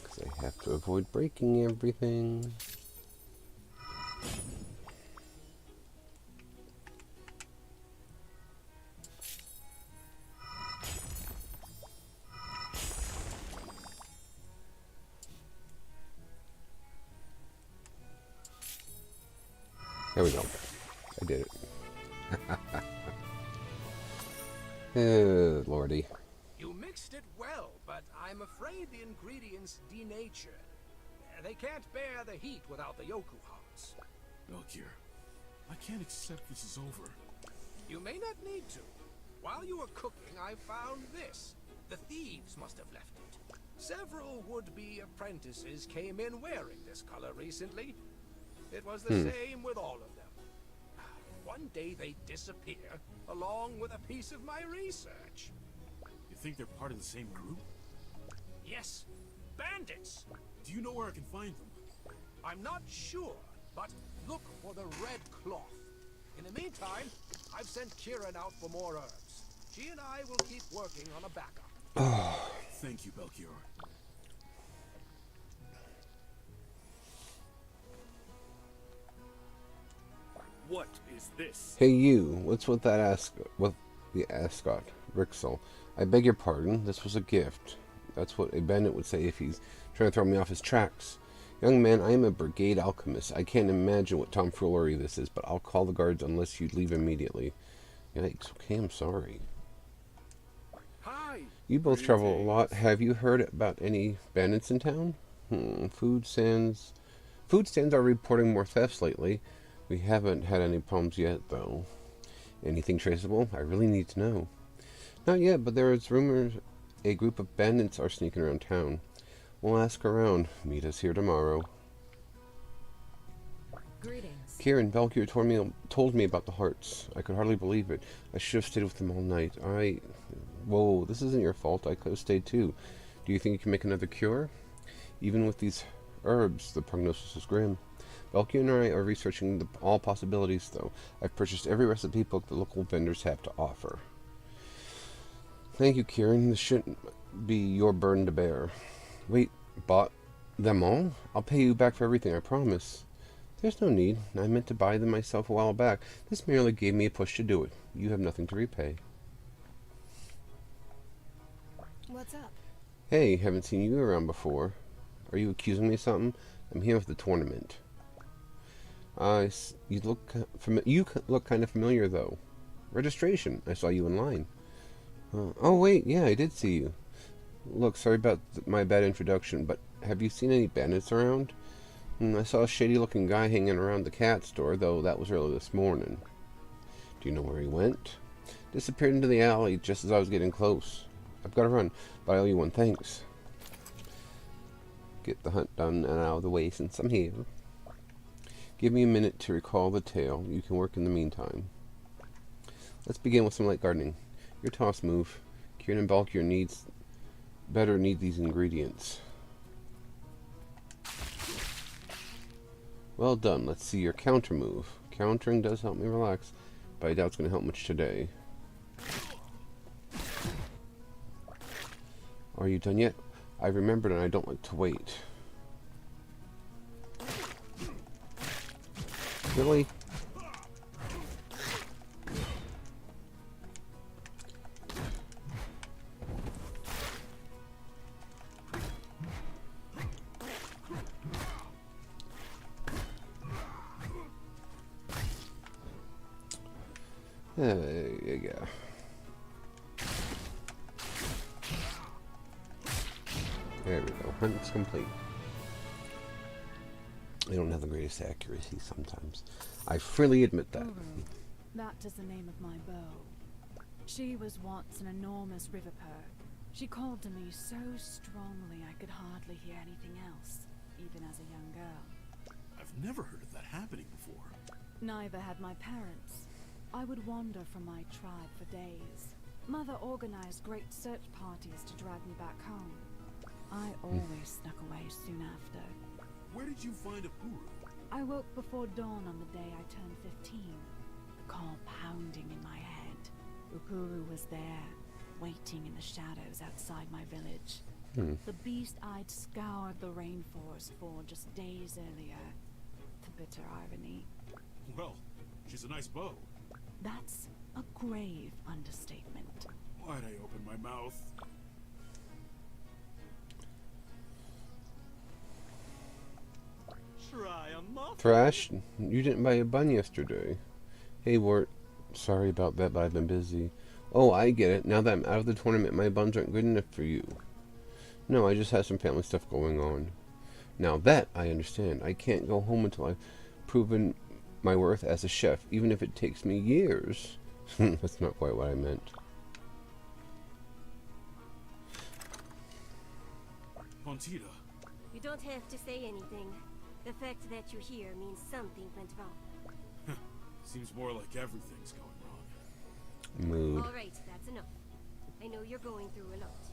Because I have to avoid breaking everything. There we go. I did it. Oh, Lordy. You mixed it well, but I'm afraid the ingredients denatured. They can't bear the heat without the Yoku hearts. Belkior, I can't accept this is over. You may not need to. While you were cooking, I found this. The thieves must have left it. Several would-be apprentices came in wearing this color recently. It was the same with all of them. One day they disappear, along with a piece of my research. You think they're part of the same group? Yes, bandits. Do you know where I can find them? I'm not sure, but look for the red cloth. In the meantime, I've sent Kieran out for more herbs. She and I will keep working on a backup. Thank you, Belkior. What is this? Hey you, what's with that the ascot, Rixel? I beg your pardon, this was a gift. That's what a bandit would say if he's trying to throw me off his tracks. Young man, I am a brigade alchemist. I can't imagine what tomfoolery this is, but I'll call the guards unless you leave immediately. Yikes, okay, I'm sorry. Hi! You both travel a lot. Have you heard about any bandits in town? Food stands. Food stands are reporting more thefts lately. We haven't had any problems yet, though. Anything traceable? I really need to know. Not yet, but there is rumors a group of bandits are sneaking around town. We'll ask around. Meet us here tomorrow. Greetings. Kieran, Valkyrie told me about the hearts. I could hardly believe it. I should have stayed with them all night. Whoa, this isn't your fault. I could have stayed too. Do you think you can make another cure? Even with these herbs, the prognosis is grim. Valkyrie and I are researching all possibilities, though. I've purchased every recipe book the local vendors have to offer. Thank you, Kieran. This shouldn't be your burden to bear. Wait, bought them all? I'll pay you back for everything, I promise. There's no need. I meant to buy them myself a while back. This merely gave me a push to do it. You have nothing to repay. What's up? Hey, haven't seen you around before. Are you accusing me of something? I'm here for the tournament. You look kind of familiar, though. Registration. I saw you in line. Oh, wait. Yeah, I did see you. Look, sorry about my bad introduction, but have you seen any bandits around? I saw a shady-looking guy hanging around the cat store, though that was early this morning. Do you know where he went? Disappeared into the alley just as I was getting close. I've got to run, but I owe you one thanks. Get the hunt done and out of the way since I'm here. Give me a minute to recall the tale. You can work in the meantime. Let's begin with some light gardening. Your toss move. Kieran and Valkyrie need these ingredients. Well done. Let's see your counter move. Countering does help me relax, but I doubt it's going to help much today. Are you done yet? I remembered and I don't like to wait. Really? There you go. There we go. Hunt's complete. I don't have the greatest accuracy sometimes. I freely admit that. That is the name of my bow. She was once an enormous river purr. She called to me so strongly I could hardly hear anything else, even as a young girl. I've never heard of that happening before. Neither had my parents. I would wander from my tribe for days. Mother organized great search parties to drag me back home. I always snuck away soon after. Where did you find Upuru? I woke before dawn on the day I turned 15, the call pounding in my head. Upuru was there, waiting in the shadows outside my village. The beast I'd scoured the rainforest for just days earlier. The bitter irony. Well, she's a nice bow. That's a grave understatement. Why'd I open my mouth? Try a muffin. Thrash, you didn't buy a bun yesterday. Hey, Wart. Sorry about that, but I've been busy. Oh, I get it. Now that I'm out of the tournament, my buns aren't good enough for you. No, I just had some family stuff going on. Now that I understand. I can't go home until I've proven my worth as a chef, even if it takes me years. That's not quite what I meant. Pontita. You don't have to say anything. The fact that you're here means something went wrong. Seems more like everything's going wrong. Mood. All right, that's enough. I know you're going through a lot.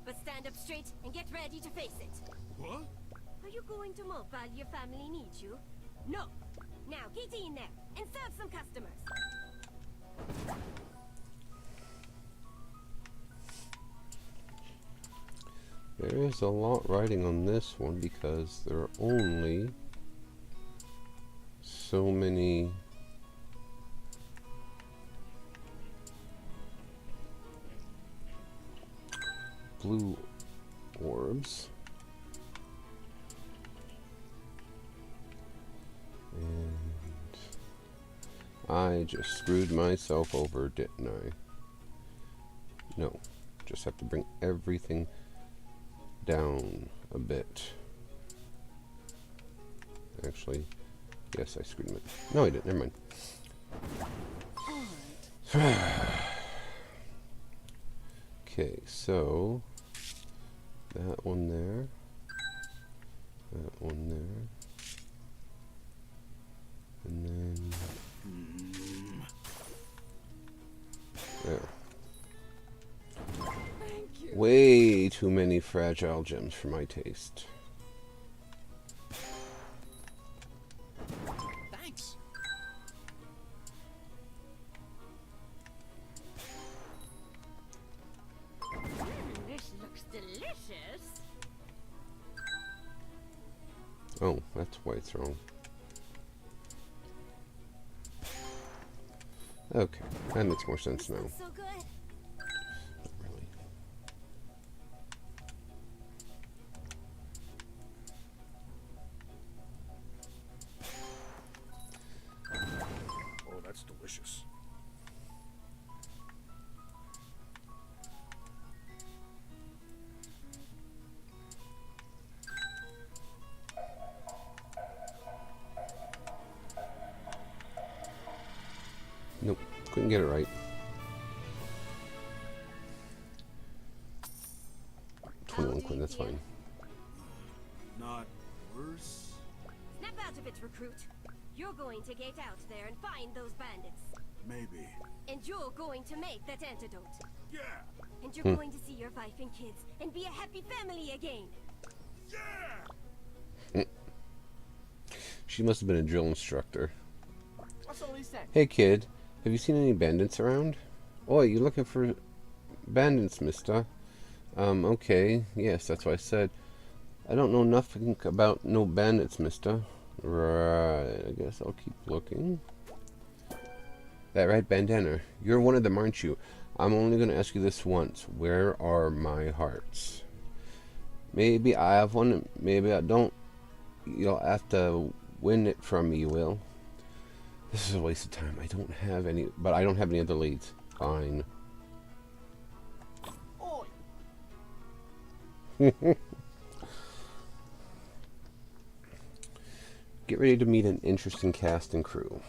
But stand up straight and get ready to face it. What? Are you going to mope while your family needs you? No. Now get in there and serve some customers. There is a lot riding on this one because there are only so many blue orbs. And I just screwed myself over, didn't I? No, just have to bring everything down a bit. Actually, yes, I screwed him. No, I didn't. Never mind. Okay, so that one there, that one there, and then there. Way too many fragile gems for my taste. Thanks. This looks delicious. Oh, that's why it's wrong. Okay, that makes more sense now. So good. Not really. Oh, that's delicious. Nope, couldn't get it right. 21 Quinn, that's fine. Not worse? Snap out of it, recruit. You're going to get out there and find those bandits. Maybe. And you're going to make that antidote. Yeah! And you're going to see your wife and kids and be a happy family again. Yeah! She must have been a drill instructor. What's all he said? Hey kid, have you seen any bandits around? Oi, you looking for bandits, mister? Okay, yes, that's what I said. I don't know nothing about no bandits, mister. Right, I guess I'll keep looking. That right, bandana? You're one of them, aren't you? I'm only gonna ask you this once. Where are my hearts? Maybe I have one, maybe I don't. You'll have to win it from me, you will. This is a waste of time. I don't have any, but I don't have any other leads. Fine. Oi. Get ready to meet an interesting cast and crew.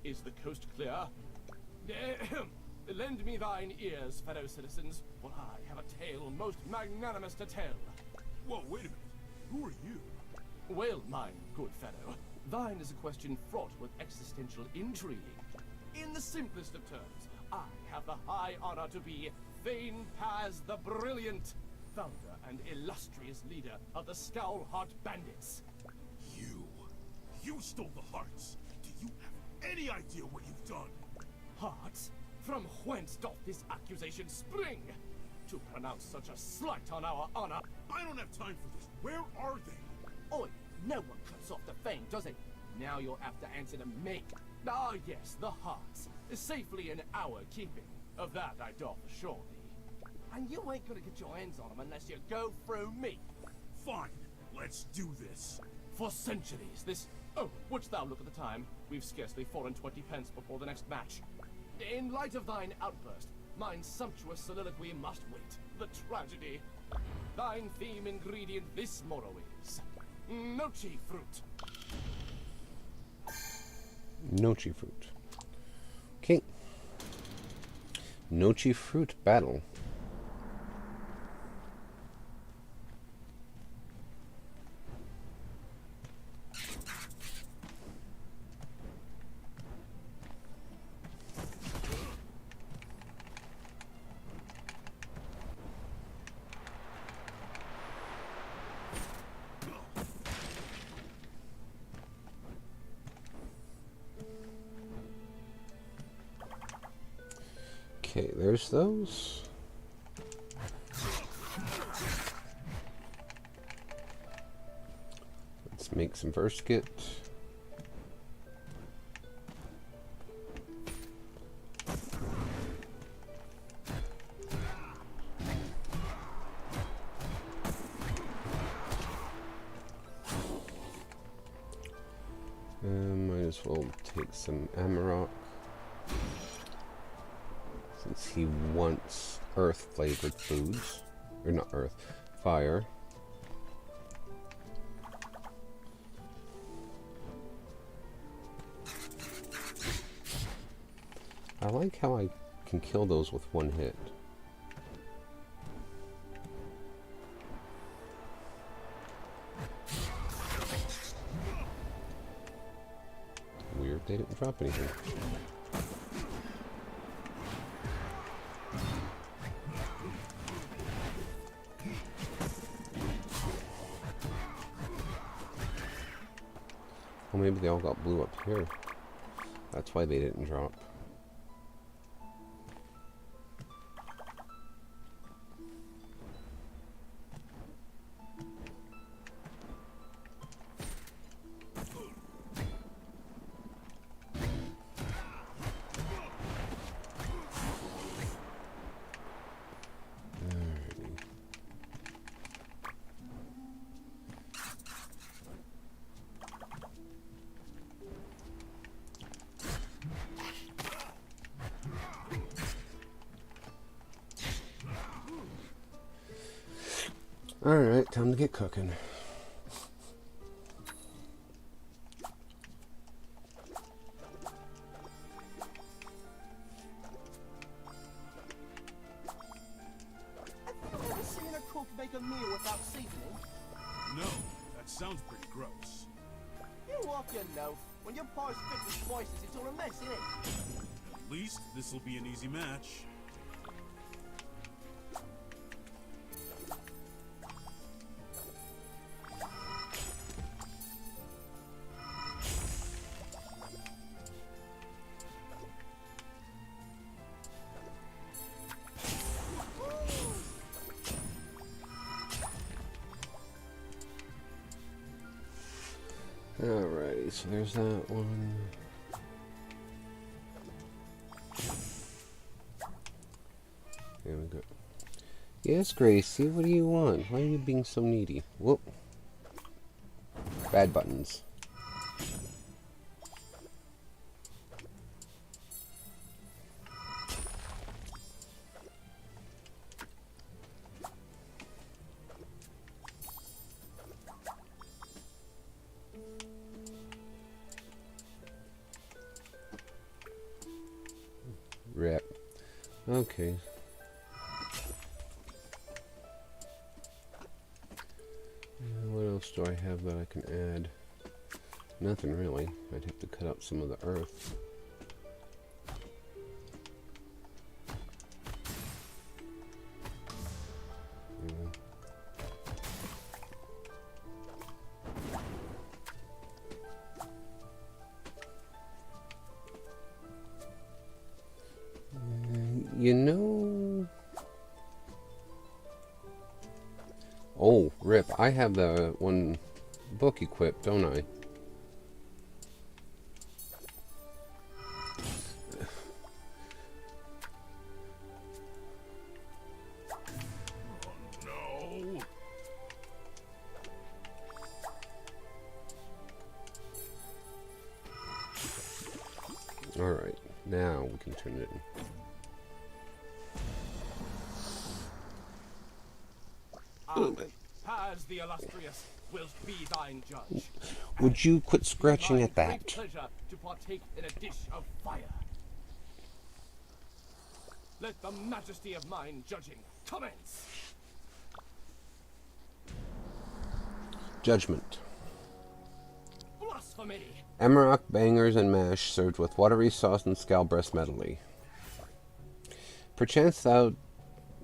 Is the coast clear? Lend me thine ears, fellow citizens, for I have a tale most magnanimous to tell. Whoa, wait a minute. Who are you? Well, mine good fellow, thine is a question fraught with existential intrigue. In the simplest of terms, I have the high honor to be Thane Paz the Brilliant, founder and illustrious leader of the Skullheart Bandits. You stole the hearts. Do you have any idea what you've done? Hearts? From whence doth this accusation spring? To pronounce such a slight on our honor. I don't have time for this. Where are they? Oi, no one cuts off the fang, does he? Now you'll have to answer to me. Ah, yes, the hearts. Safely in our keeping. Of that I doth assure thee. And you ain't gonna get your hands on them unless you go through me. Fine, let's do this. For centuries, this... Oh, wouldst thou look at the time? We've scarcely 4 and 20 pence before the next match. In light of thine outburst, mine sumptuous soliloquy must wait. The tragedy. Thine theme ingredient this morrow is... Nochi fruit. Nochi fruit. Okay. Nochi fruit battle. Okay, there's those. Let's make some first kit. guess we'll take some Amarok. Since he wants earth-flavored foods. Or not earth, fire. I like how I can kill those with one hit. Weird, they didn't drop anything. Well, maybe they all got blue up here. That's why they didn't drop. Alright, time to get cooking. Have you ever seen a cook make a meal without seasoning? No, that sounds pretty gross. You off your nose. When your pa's fit with spices, it's all a mess, isn't it? At least this will be an easy match. Alrighty, so there's that one. There we go. Yes, Gracie, what do you want? Why are you being so needy? Whoop. Bad buttons. Rip. Okay. What else do I have that I can add? Nothing really. I'd have to cut up some of the earth. You know... Oh, rip. I have the one book equipped, don't I? Oh, no. Alright, now we can turn it in. Paz the illustrious will be thine judge. Would you quit scratching My at that? great pleasure to partake in a dish of fire. Let the majesty of mine judging commence. Judgment. Blasphemy! Amarok bangers and mash served with watery sauce and scalbreast medley. Perchance thou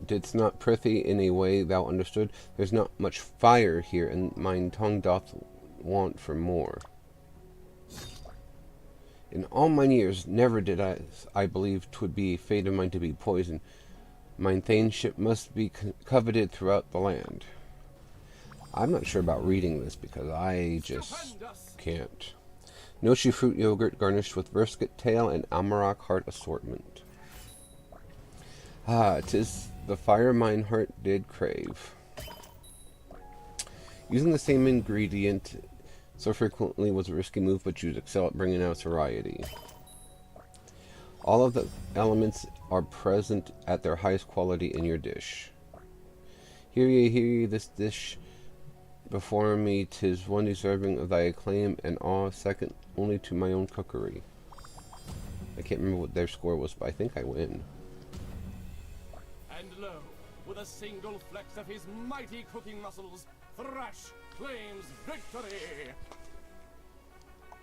didst not prithee in a way thou understood. There's not much fire here, and mine tongue doth want for more. In all mine years, never did I believe 'twould be a fate of mine to be poisoned. Mine thainship must be coveted throughout the land. I'm not sure about reading this because I just can't. Noshi fruit yogurt garnished with brisket tail and Amarok heart assortment. Ah, 'tis the fire mine heart did crave. Using the same ingredient, So frequently was a risky move, but you'd excel at bringing out variety. All of the elements are present at their highest quality in your dish. Hear ye, this dish before me, 'tis one deserving of thy acclaim and awe, second only to my own cookery. I can't remember what their score was, but I think I win. And lo, with a single flex of his mighty cooking muscles, Thrash claims victory!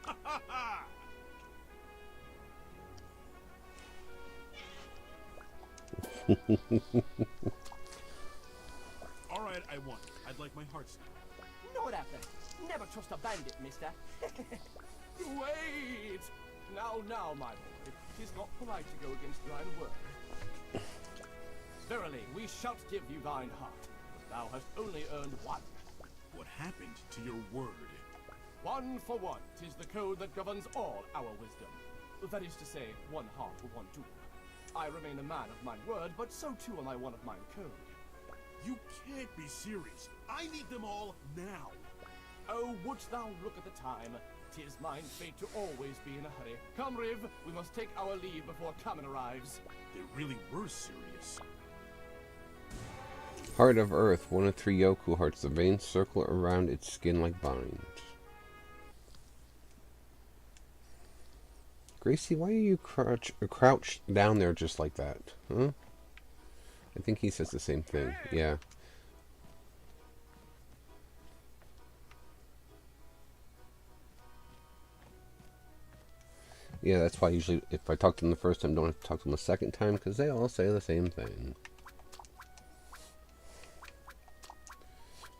Ha ha ha! Alright, I won. I'd like my heart snap. Not after. Never trust a bandit, mister. Wait! Now, my boy, 'tis not polite to go against thine word. Verily, we shall give you thine heart, but thou hast only earned one. What happened to your word? One for one, 'tis the code that governs all our wisdom. That is to say, one heart for one duel. I remain a man of mine word, but so too am I one of mine code. You can't be serious. I need them all now. Oh, wouldst thou look at the time? 'Tis mine fate to always be in a hurry. Come, Riv, we must take our leave before Kamen arrives. They really were serious. Heart of Earth, one of 3 Yoku hearts. The veins circle around its skin like vines. Gracie, why are you crouched down there just like that? Huh? I think he says the same thing. Yeah. Yeah, that's why usually if I talk to them the first time, don't have to talk to them the second time, because they all say the same thing.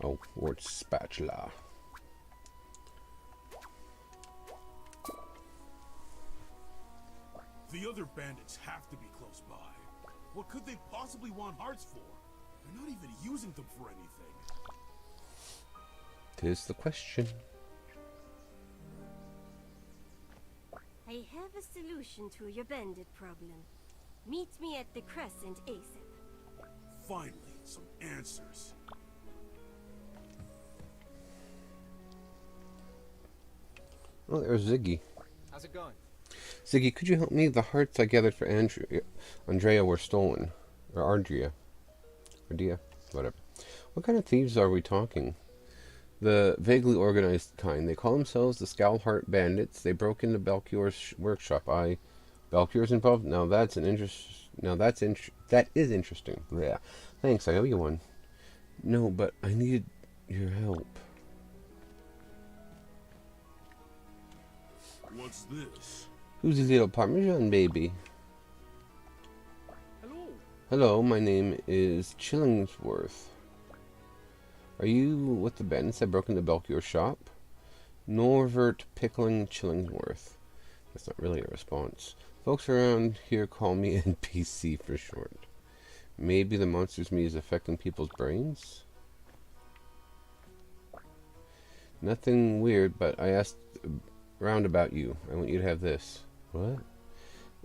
Oh, or spatula. The other bandits have to be close by. What could they possibly want hearts for? They're not even using them for anything. 'Tis the question. I have a solution to your bandit problem. Meet me at the Crescent ASAP. Finally, some answers. Oh, there's Ziggy. How's it going? Ziggy, could you help me? The hearts I gathered for Andrea were stolen. Or Ardria. Whatever. What kind of thieves are we talking? The vaguely organized kind. They call themselves the Scowlheart Bandits. They broke into Belchior's workshop. Belchior's involved? That is interesting. Yeah. Thanks, I owe you one. No, but I needed your help. What's this? Who's the little Parmesan baby? Hello. Hello, my name is Chillingsworth. Are you with the bandits that broke into Belchior's shop? Norvert Pickling Chillingsworth. That's not really a response. Folks around here call me NPC for short. Maybe the monster's meat is affecting people's brains? Nothing weird, but I asked around about you. I want you to have this. What?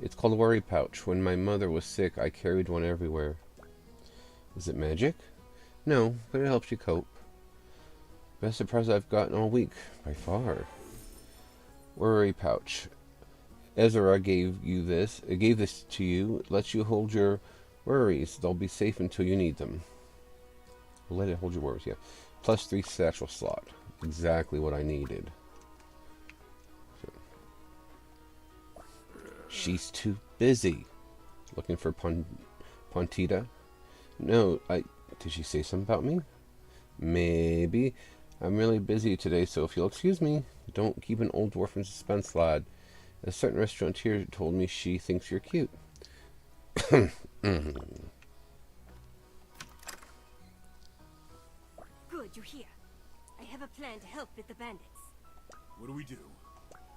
It's called a worry pouch. When my mother was sick, I carried one everywhere. Is it magic? No, but it helps you cope. Best surprise I've gotten all week, by far. Worry pouch. Ezra gave this to you. It lets you hold your worries. They'll be safe until you need them. Let it hold your worries, yeah. +3 satchel slot. Exactly what I needed. So. She's too busy. Looking for Pontita? No, did she say something about me? Maybe. I'm really busy today, so if you'll excuse me, don't keep an old dwarf in suspense, lad. A certain restaurateur told me she thinks you're cute. Good, you're here. I have a plan to help with the bandits. What do we do?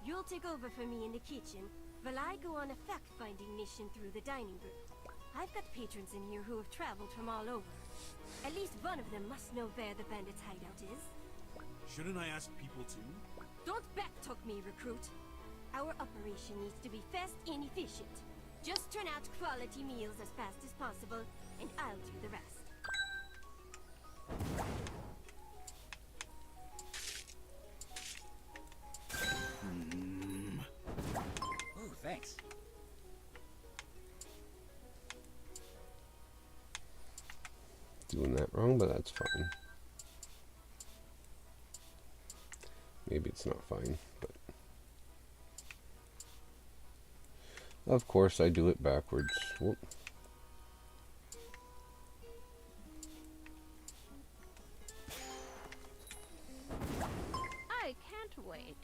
You'll take over for me in the kitchen, while I go on a fact-finding mission through the dining room. I've got patrons in here who have traveled from all over. At least one of them must know where the bandits' hideout is. Shouldn't I ask people too? Don't backtalk me, recruit. Our operation needs to be fast and efficient. Just turn out quality meals as fast as possible, and I'll do the rest. Thanks. Doing that wrong, but that's fine. Maybe it's not fine, but of course I do it backwards. Whoop. I can't wait.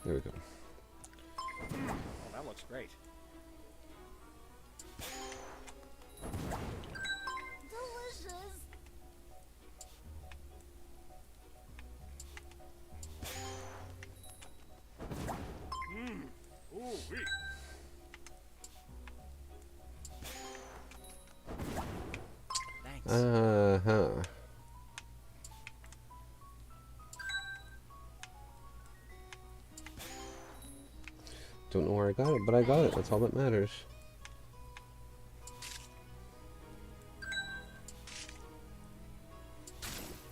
There we go. Oh, that looks great. Delicious. Ooh, wee. Thanks. Uh-huh. Don't know where I got it, but I got it. That's all that matters.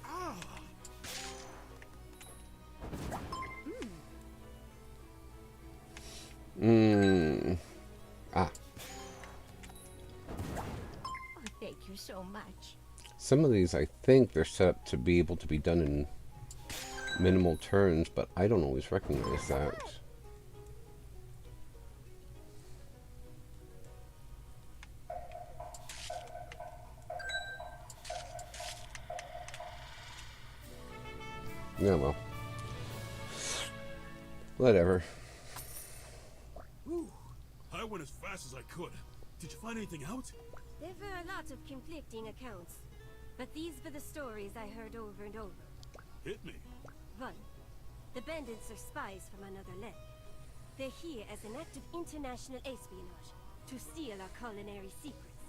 Ah. Oh, thank you so much. Some of these, I think, they're set up to be able to be done in minimal turns, but I don't always recognize that. Yeah, well. Whatever. Ooh, I went as fast as I could. Did you find anything out? There were a lot of conflicting accounts, but these were the stories I heard over and over. Hit me. 1. The bandits are spies from another land. They're here as an act of international espionage, to steal our culinary secrets.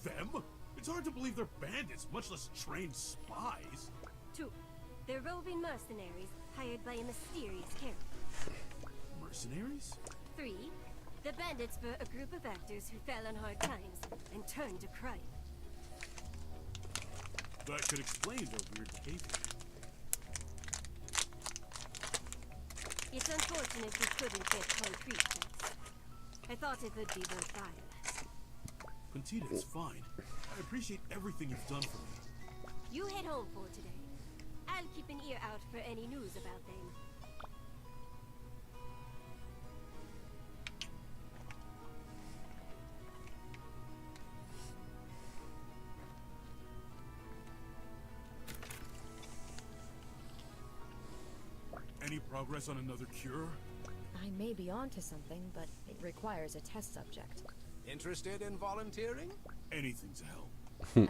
Them? It's hard to believe they're bandits, much less trained spies. 2. They're roving mercenaries hired by a mysterious character. Mercenaries? 3. The bandits were a group of actors who fell on hard times and turned to crime. That could explain their weird behavior. It's unfortunate we couldn't get concrete facts. I thought it would be worthwhile. Quintita, it's fine. I appreciate everything you've done for me. You head home for today. I'll keep an ear out for any news about them. Any progress on another cure? I may be onto something, but it requires a test subject. Interested in volunteering? Anything's a help.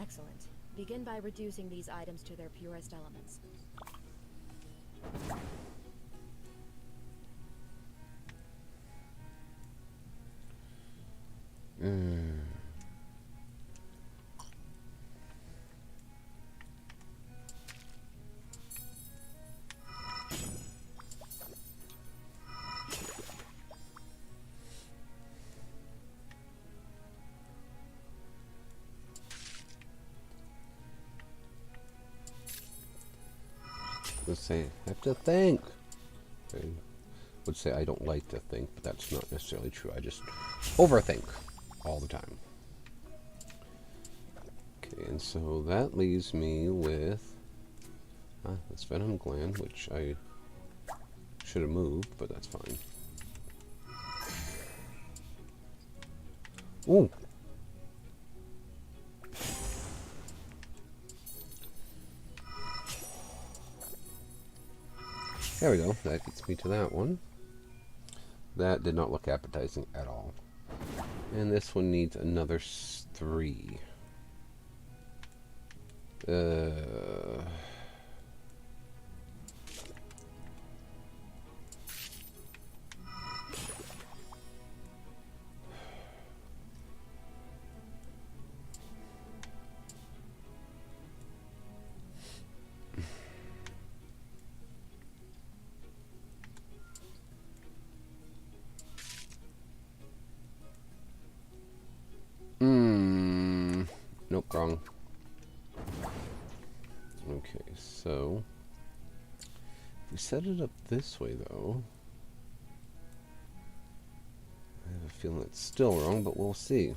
Excellent. Begin by reducing these items to their purest elements. Let's say I have to think. I would say I don't like to think, but that's not necessarily true. I just overthink all the time. Okay, and so that leaves me with this venom gland, which I should have moved, but that's fine. Ooh. There we go. That gets me to that one. That did not look appetizing at all. And this one needs another 3. Nope, wrong. Okay, so if we set it up this way, though, I have a feeling it's still wrong, but we'll see.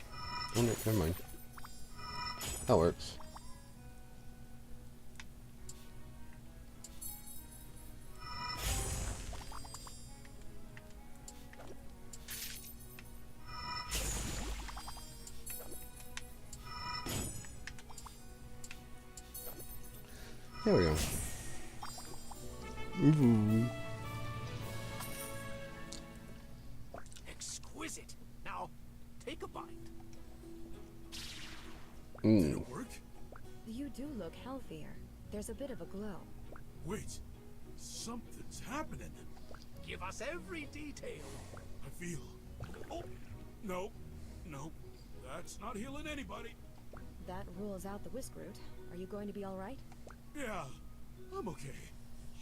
Oh, no, never mind. That works. There we go. Exquisite. Now, take a bite. Did it work? You do look healthier. There's a bit of a glow. Wait, something's happening. Give us every detail. I feel. Oh, no, no, that's not healing anybody. That rules out the whisk root. Are you going to be all right? Yeah, I'm okay.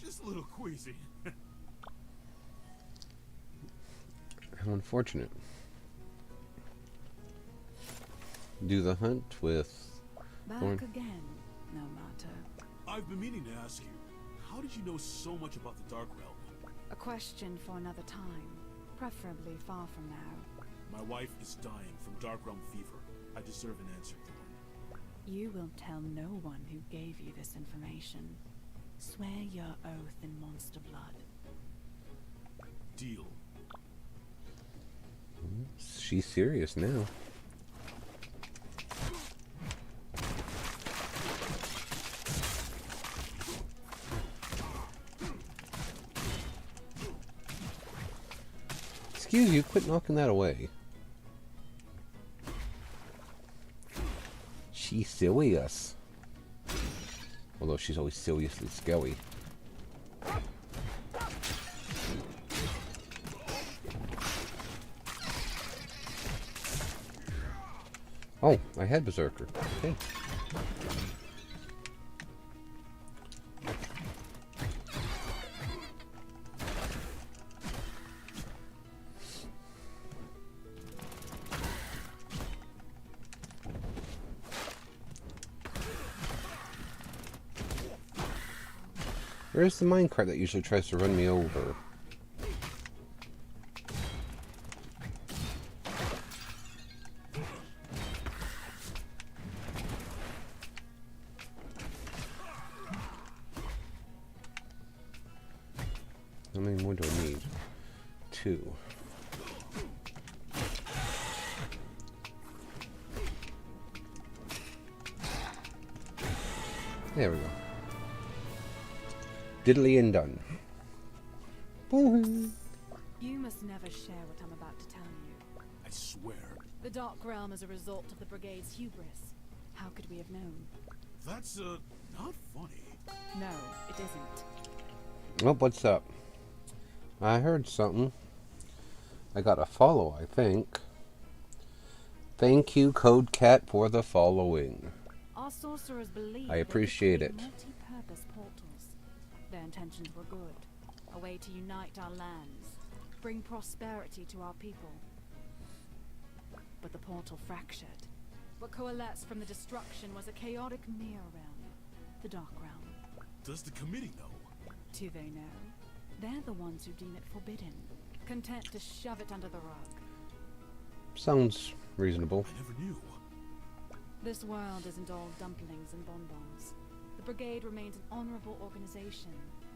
Just a little queasy. How unfortunate. Do the hunt with Back Thorn. again, no matter. I've been meaning to ask you, how did you know so much about the Dark Realm? A question for another time, preferably far from now. My wife is dying from Dark Realm fever. I deserve an answer, Thorn. You will tell no one who gave you this information. Swear your oath in monster blood. Deal. She's serious now. Excuse you, quit knocking that away. She's serious. Although she's always seriously scary. Oh, I had Berserker. Okay. Where's the minecart that usually tries to run me over? How many more do I need? 2. There we go. Diddly and done. You must never share what I'm about to tell you. I swear. The Dark Realm is a result of the Brigade's hubris. How could we have known? That's, not funny. No, it isn't. Oh, what's up? I heard something. I got a follow, I think. Thank you, Code Cat, for the following. Our sorcerers believe I appreciate it. multi-purpose portals. Their intentions were good. A way to unite our lands. Bring prosperity to our people. But the portal fractured. What coalesced from the destruction was a chaotic mirror realm. The Dark Realm. Does the committee know? Do they know? They're the ones who deem it forbidden. Content to shove it under the rug. Sounds reasonable. I never knew. This world isn't all dumplings and bonbons. The Brigade remains an honorable organization,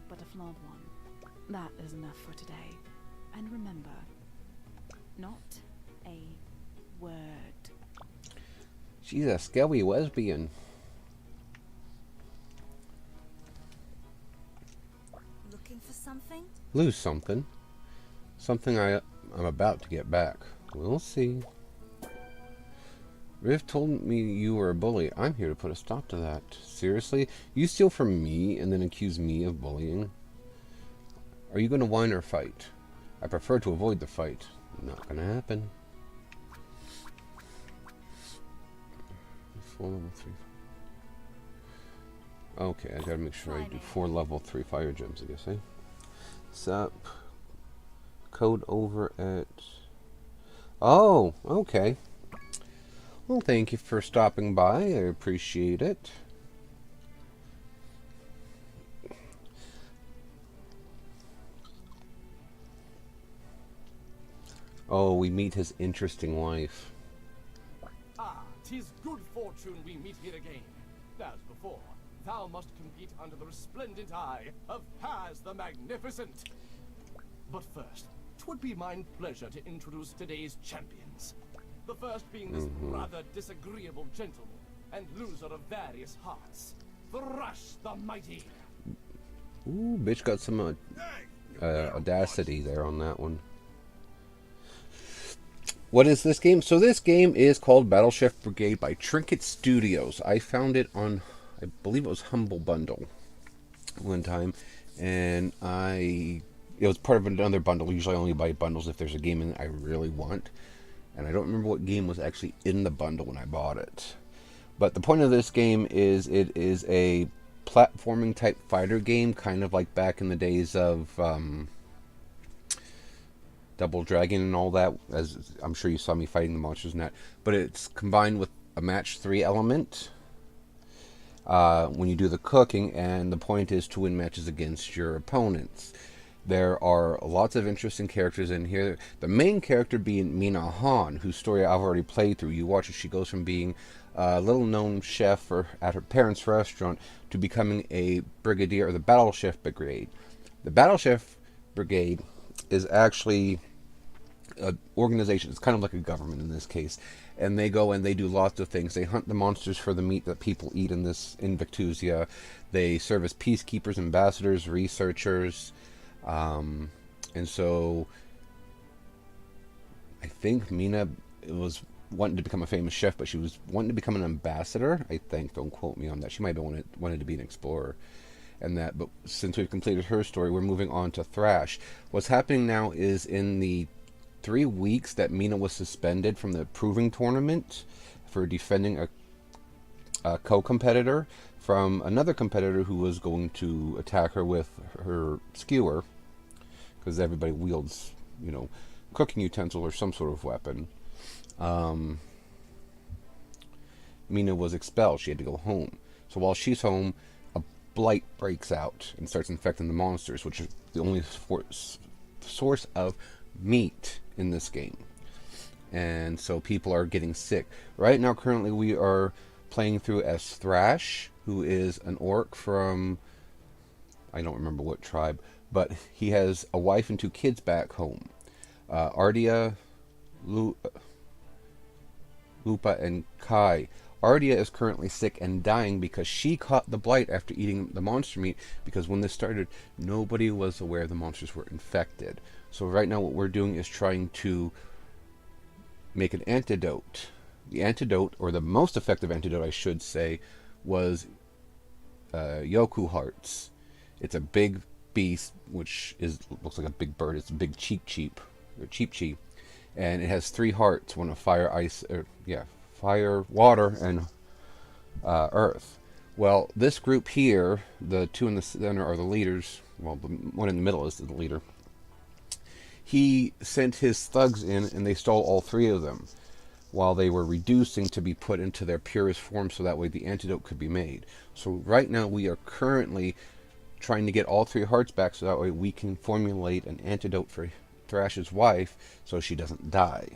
but a flawed one. That is enough for today. And remember, not a word. She's a scary lesbian. Looking for something? Lose something. Something I'm about to get back. We'll see. Riv told me you were a bully. I'm here to put a stop to that. Seriously? You steal from me and then accuse me of bullying? Are you going to whine or fight? I prefer to avoid the fight. Not going to happen. 4 level 3. Okay, I gotta make sure I do 4 level 3 fire gems, I guess, eh? Sup. Code over at... Oh, okay. Well, thank you for stopping by. I appreciate it. Oh, we meet his interesting wife. Ah, 'tis good fortune we meet here again. As before, thou must compete under the resplendent eye of Paz the Magnificent. But first, 'twould be mine pleasure to introduce today's champions. The first being this rather disagreeable gentleman and loser of various hearts, Thrash the Mighty. Ooh, bitch got some audacity there on that one. What is this game? So this game is called Battleship Brigade by Trinket Studios. I found it on, I believe it was Humble Bundle one time, and it was part of another bundle. Usually I only buy bundles if there's a game in it I really want, and I don't remember what game was actually in the bundle when I bought it. But the point of this game is it is a platforming type fighter game, kind of like back in the days of Double Dragon and all that, as I'm sure you saw me fighting the monsters in that. But it's combined with a match 3 element when you do the cooking, and the point is to win matches against your opponents. There are lots of interesting characters in here. The main character being Mina Han, whose story I've already played through. You watch as she goes from being a little-known chef at her parents' restaurant to becoming a brigadier of the Battleship Brigade. The Battleship Brigade is actually an organization. It's kind of like a government in this case, and they go and they do lots of things. They hunt the monsters for the meat that people eat in Victusia. They serve as peacekeepers, ambassadors, researchers, and so I think Mina was wanting to become a famous chef, but she was wanting to become an ambassador, I think. Don't quote me on that. She might have wanted to be an explorer and that, but since we've completed her story, we're moving on to Thrash. What's happening now is in the 3 weeks that Mina was suspended from the proving tournament for defending a co-competitor from another competitor who was going to attack her with her skewer, because everybody wields, cooking utensil or some sort of weapon. Mina was expelled. She had to go home. So while she's home, a blight breaks out and starts infecting the monsters, which is the only source of meat in this game. And so people are getting sick. Right now, currently, we are playing through as Thrash, who is an orc from, I don't remember what tribe, but he has a wife and 2 kids back home. Ardia, Lupa, and Kai. Ardia is currently sick and dying because she caught the blight after eating the monster meat, because when this started, nobody was aware the monsters were infected. So right now what we're doing is trying to make an antidote. The antidote, or the most effective antidote I should say, was Yoku Hearts. It's a big beast, which looks like a big bird. It's a big cheep, and it has 3 hearts, one of fire, ice, fire, water, and earth. Well, this group here, the 2 in the center are the leaders. Well, the one in the middle is the leader. He sent his thugs in, and they stole all 3 of them while they were reducing to be put into their purest form, so that way the antidote could be made. So right now we are currently trying to get all 3 hearts back, so that way we can formulate an antidote for Thrash's wife so she doesn't die.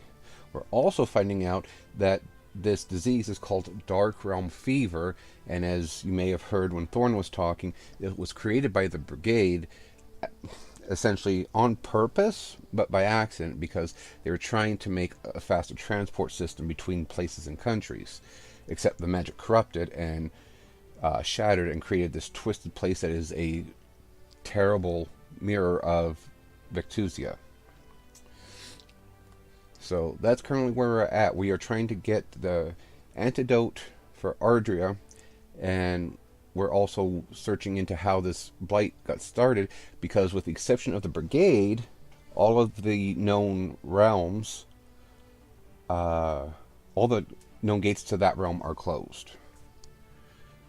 We're also finding out that this disease is called Dark Realm Fever, and as you may have heard when Thorn was talking, it was created by the Brigade essentially on purpose, but by accident, because they were trying to make a faster transport system between places and countries. Except the magic corrupted and shattered and created this twisted place that is a terrible mirror of Victusia. So that's currently where we're at. We are trying to get the antidote for Ardria, and we're also searching into how this blight got started, because with the exception of the Brigade, all of the known realms, all the known gates to that realm are closed.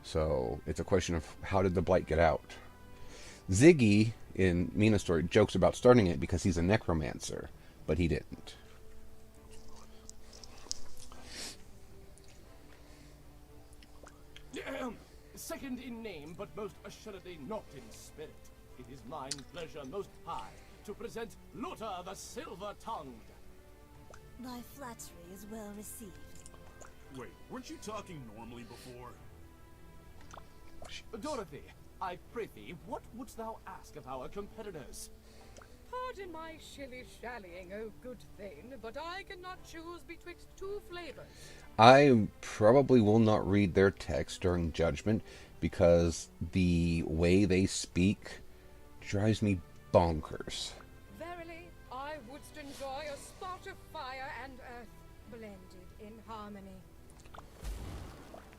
So it's a question of how did the blight get out? Ziggy, in Mina's story, jokes about starting it because he's a necromancer, but he didn't. second in name, but most assuredly not in spirit, it is mine pleasure most high to present Lothar the Silver-Tongued. Thy flattery is well received. Wait, weren't you talking normally before? Dorothy, I prithee, what wouldst thou ask of our competitors? Pardon my shilly-shallying, oh good thing, but I cannot choose betwixt two flavors. I probably will not read their text during judgment because the way they speak drives me bonkers. Verily, I wouldst enjoy a spot of fire and earth blended in harmony.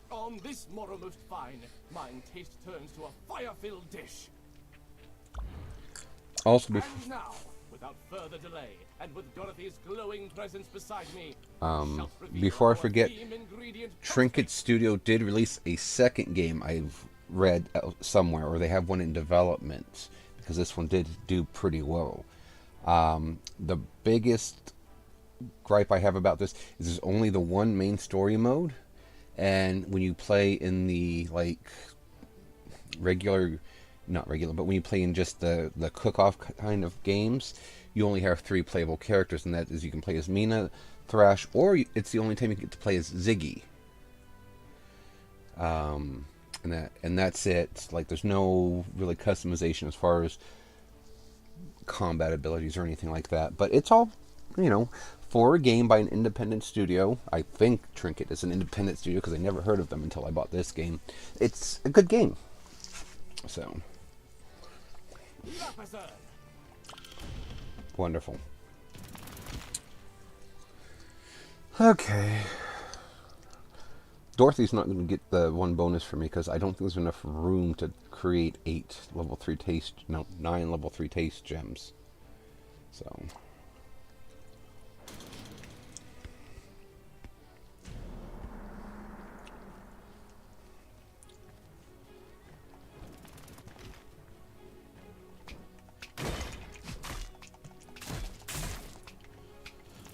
On this morrow most fine, mine taste turns to a fire-filled dish. Also, And now, without further delay, and with Dorothy's glowing presence beside me, before I forget, theme ingredient Trinket Studio did release a second game I've read somewhere, or they have one in development, because this one did do pretty well. The biggest gripe I have about this is there's only the one main story mode, and when you play in the, like, not regular, but when you play in just the cook-off kind of games, you only have 3 playable characters, and that is you can play as Mina, Thrash, or it's the only time you get to play as Ziggy. And that's it. Like, there's no really customization as far as combat abilities or anything like that. But it's all, for a game by an independent studio. I think Trinket is an independent studio because I never heard of them until I bought this game. It's a good game. So, wonderful. Okay. Dorothy's not going to get the 1 bonus for me because I don't think there's enough room to create 9 level 3 taste gems. So.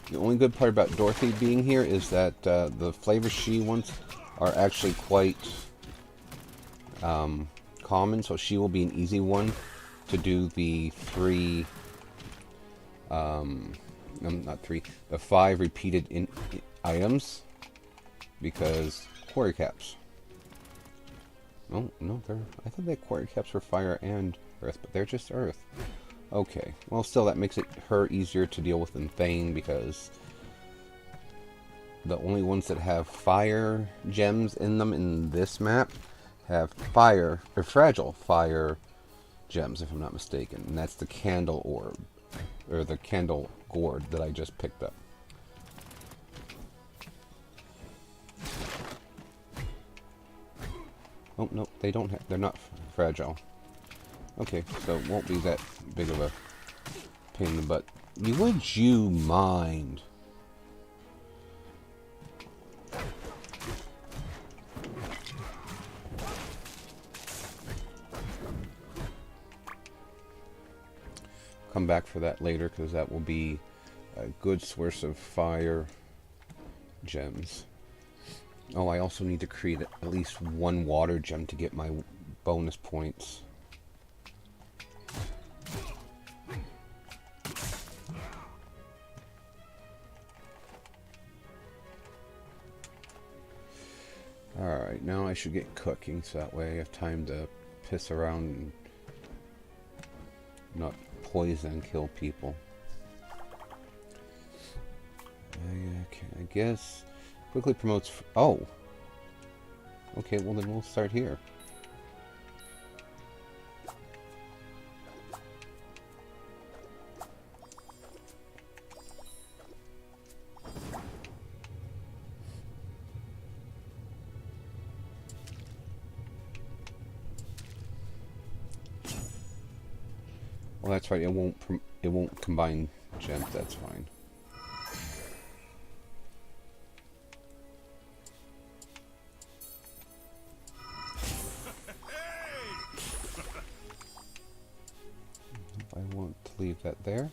The only good part about Dorothy being here is that the flavors she wants are actually quite common, so she will be an easy one to do the 5 repeated items, because quarry caps. Oh, no, I thought that quarry caps were fire and earth, but they're just earth. Okay, well, still, that makes her easier to deal with than Thane, because the only ones that have fire gems in them in this map have fragile fire gems, if I'm not mistaken, and that's the candle orb, or the candle gourd that I just picked up. Oh, no, they're not fragile. Okay, so it won't be that big of a pain in the butt. Would you mind? Come back for that later, because that will be a good source of fire gems. Oh, I also need to create at least 1 water gem to get my bonus points. Alright, now I should get cooking, so that way I have time to piss around and not poison and kill people. I guess quickly promotes. Oh! Okay, well then we'll start here. Well, that's right. It won't combine gems. That's fine. I want to leave that there,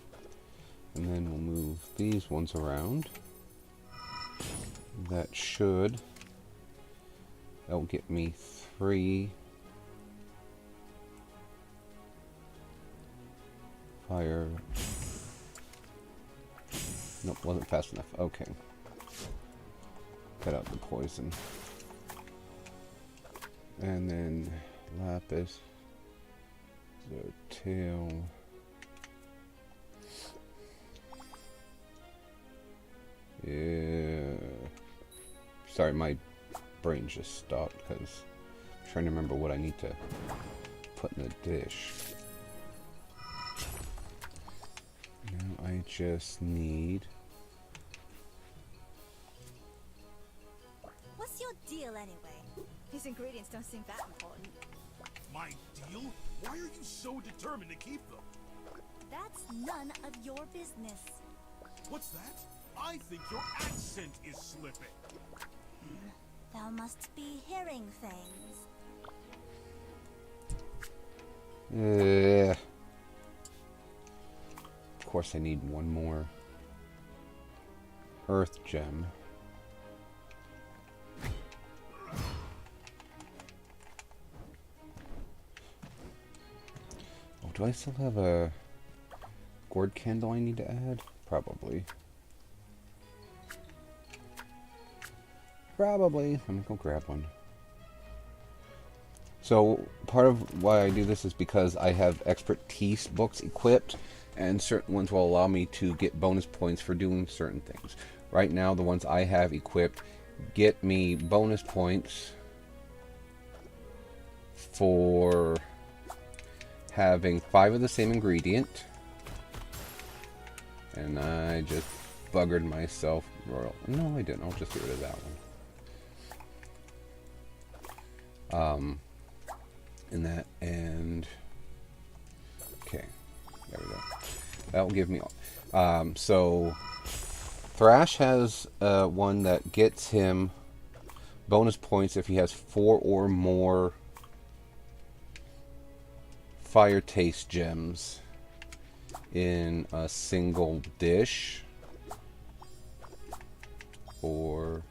and then we'll move these ones around. That should That will get me 3 fire. Nope, wasn't fast enough. Okay. Cut out the poison. And then lapis. The tail. Yeah. Sorry, my brain just stopped because I'm trying to remember what I need to put in the dish. Now I just need... What's your deal anyway? These ingredients don't seem that important. My deal? Why are you so determined to keep them? That's none of your business. What's that? I think your accent is slipping. Thou must be hearing things. Of course I need one more earth gem. Oh, do I still have a gourd candle I need to add? Probably. Probably. I'm gonna go grab one. So, part of why I do this is because I have expertise books equipped, and certain ones will allow me to get bonus points for doing certain things. Right now, the ones I have equipped get me bonus points for having 5 of the same ingredient. And I just buggered myself. No, I didn't. I'll just get rid of that one. And that, and okay, there we go. That will give me so Thrash has one that gets him bonus points if he has 4 or more fire taste gems in a single dish, or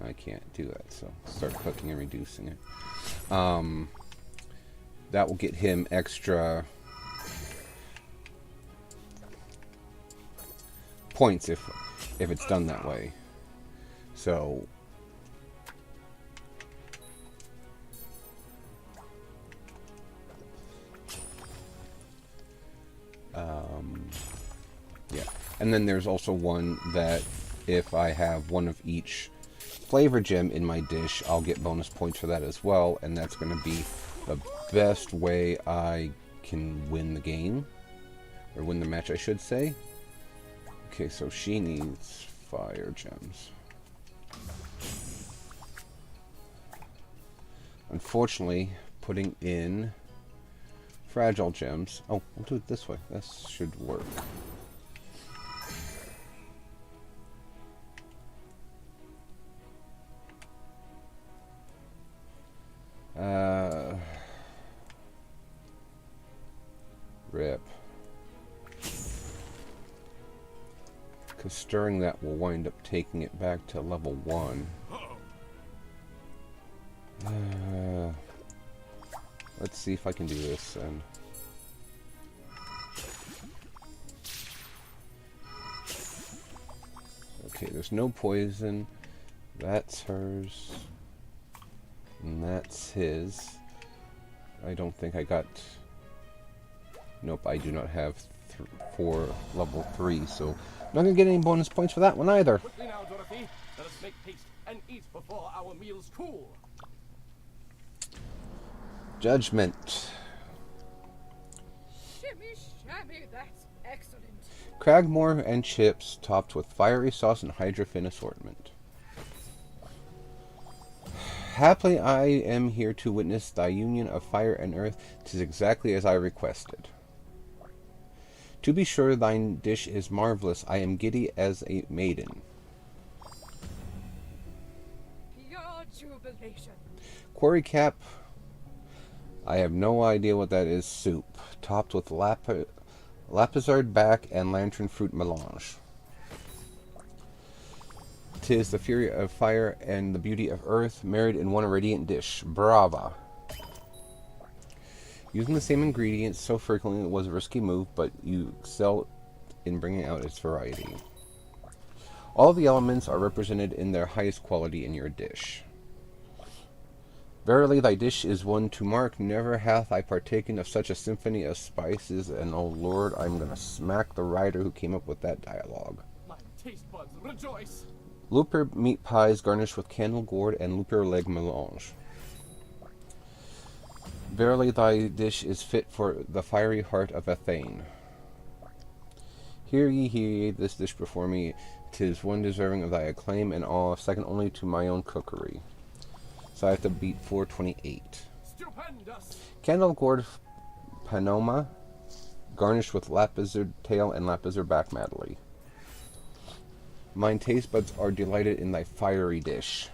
I can't do that, so start cooking and reducing it. That will get him extra points if it's done that way. So yeah, and then there's also one that if I have one of each flavor gem in my dish, I'll get bonus points for that as well, and that's going to be the best way I can win the game, or win the match, I should say. Okay, so she needs fire gems. Unfortunately, putting in fragile gems... Oh, we'll do it this way. This should work. Rip. Because stirring that will wind up taking it back to level 1. Let's see if I can do this then. Okay, there's no poison. That's hers. And that's his. I don't think I got... Nope, I do not have 4 level 3, so I'm not going to get any bonus points for that one either. Quickly now, Dorothy. Let us make haste and eat before our meals cool. Judgment. Shimmy shammy, that's excellent. Cragmore and chips topped with fiery sauce and hydrofin assortment. Haply I am here to witness thy union of fire and earth. 'Tis exactly as I requested. To be sure, thine dish is marvelous. I am giddy as a maiden. Your jubilation. Quarry cap. I have no idea what that is. Soup topped with lapizard back and lantern fruit melange. 'Tis the fury of fire and the beauty of earth, married in one radiant dish. Brava. Using the same ingredients so frequently was a risky move, but you excel in bringing out its variety. All the elements are represented in their highest quality in your dish. Verily thy dish is one to mark, never hath I partaken of such a symphony of spices, and oh Lord, I'm gonna smack the writer who came up with that dialogue. My taste buds rejoice. Looper meat pies garnished with candle gourd and looper leg melange. Verily thy dish is fit for the fiery heart of a thane. Hear ye this dish before me, 'tis one deserving of thy acclaim and awe, second only to my own cookery. So I have to beat 428. Stupendous! Candle gourd panoma, garnished with lapizard tail and lapizard back medley. Mine taste buds are delighted in thy fiery dish.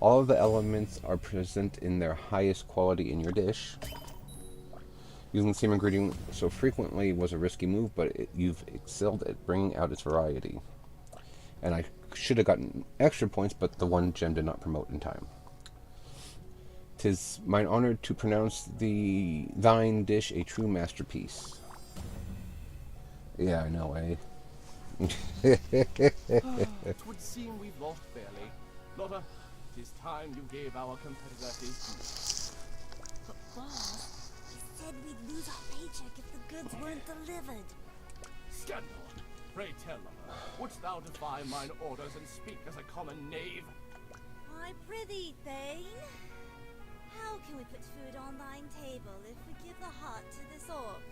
All of the elements are present in their highest quality in your dish. Using the same ingredient so frequently was a risky move, but you've excelled at bringing out its variety. And I should have gotten extra points, but the one gem did not promote in time. 'Tis mine honor to pronounce thine dish a true masterpiece. Yeah, I know, eh? It would seem we've lost fairly. Lotta, it is time you gave our competitor his due. But boss, he said we'd lose our paycheck if the goods weren't delivered. Scandal! Pray tell, Lotta, wouldst thou defy mine orders and speak as a common knave? I prithee, Thane. How can we put food on thine table if we give the heart to this orc?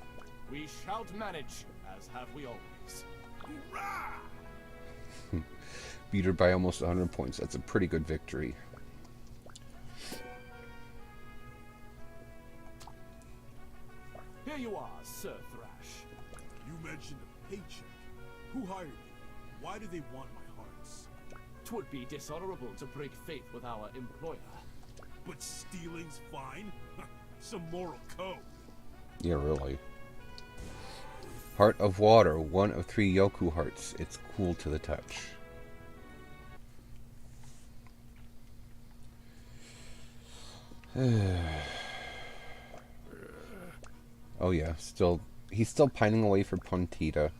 We shall manage, as have we always. Hurrah! Beat her by almost 100 points. That's a pretty good victory. Here you are, Sir Thrash. You mentioned a paycheck. Who hired you? Why do they want my hearts? 'Twould be dishonorable to break faith with our employer. But stealing's fine? Some moral code. Yeah, really. Heart of water, one of 3 Yoku hearts. It's cool to the touch. Oh yeah, he's still pining away for Pontita.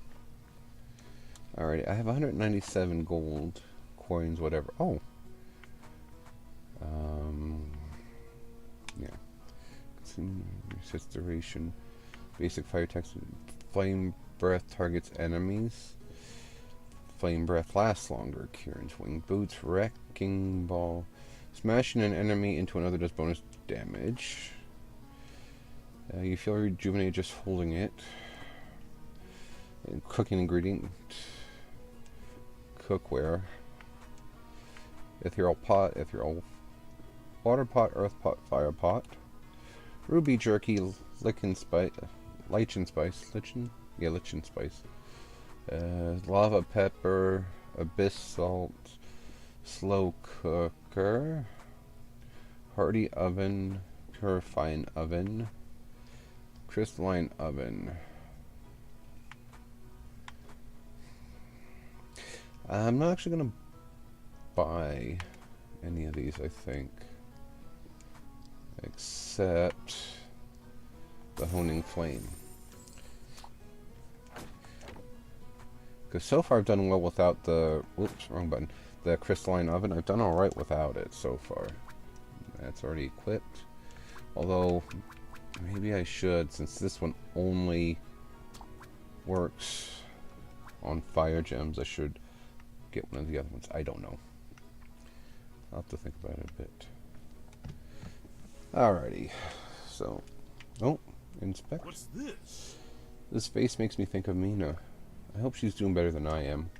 Alright, I have 197 gold coins, whatever. Oh. Yeah. Resist duration. Basic fire text. Flame breath targets enemies. Flame breath lasts longer. Kieran's winged boots. Wrecking ball. Smashing an enemy into another does bonus damage. You feel rejuvenated just holding it. And cooking ingredient. Cookware. Ethereal pot. Ethereal water pot. Earth pot. Fire pot. Ruby jerky. Lichen spice. Lichen spice. Lichen? Yeah, lichen spice. Lava pepper. Abyss salt. Slow cooker. Hardy oven. Purifying oven. Crystalline oven. I'm not actually going to buy any of these, I think. Except the Honing Flame. Because so far I've done well without the... Oops, wrong button. The crystalline oven. I've done alright without it so far. That's already equipped. Although, maybe I should, since this one only works on fire gems, I should get one of the other ones. I don't know. I'll have to think about it a bit. Alrighty. So, oh, inspect. What's this? This face makes me think of Mina. I hope she's doing better than I am.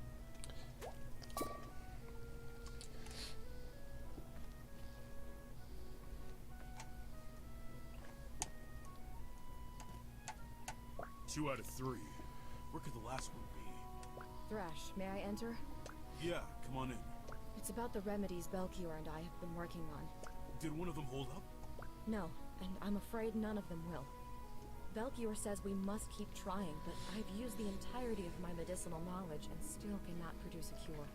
Two out of 3. Where could the last one be? Thrash, may I enter? Yeah, come on in. It's about the remedies Belkior and I have been working on. Did one of them hold up? No, and I'm afraid none of them will. Belkior says we must keep trying, but I've used the entirety of my medicinal knowledge and still cannot produce a cure.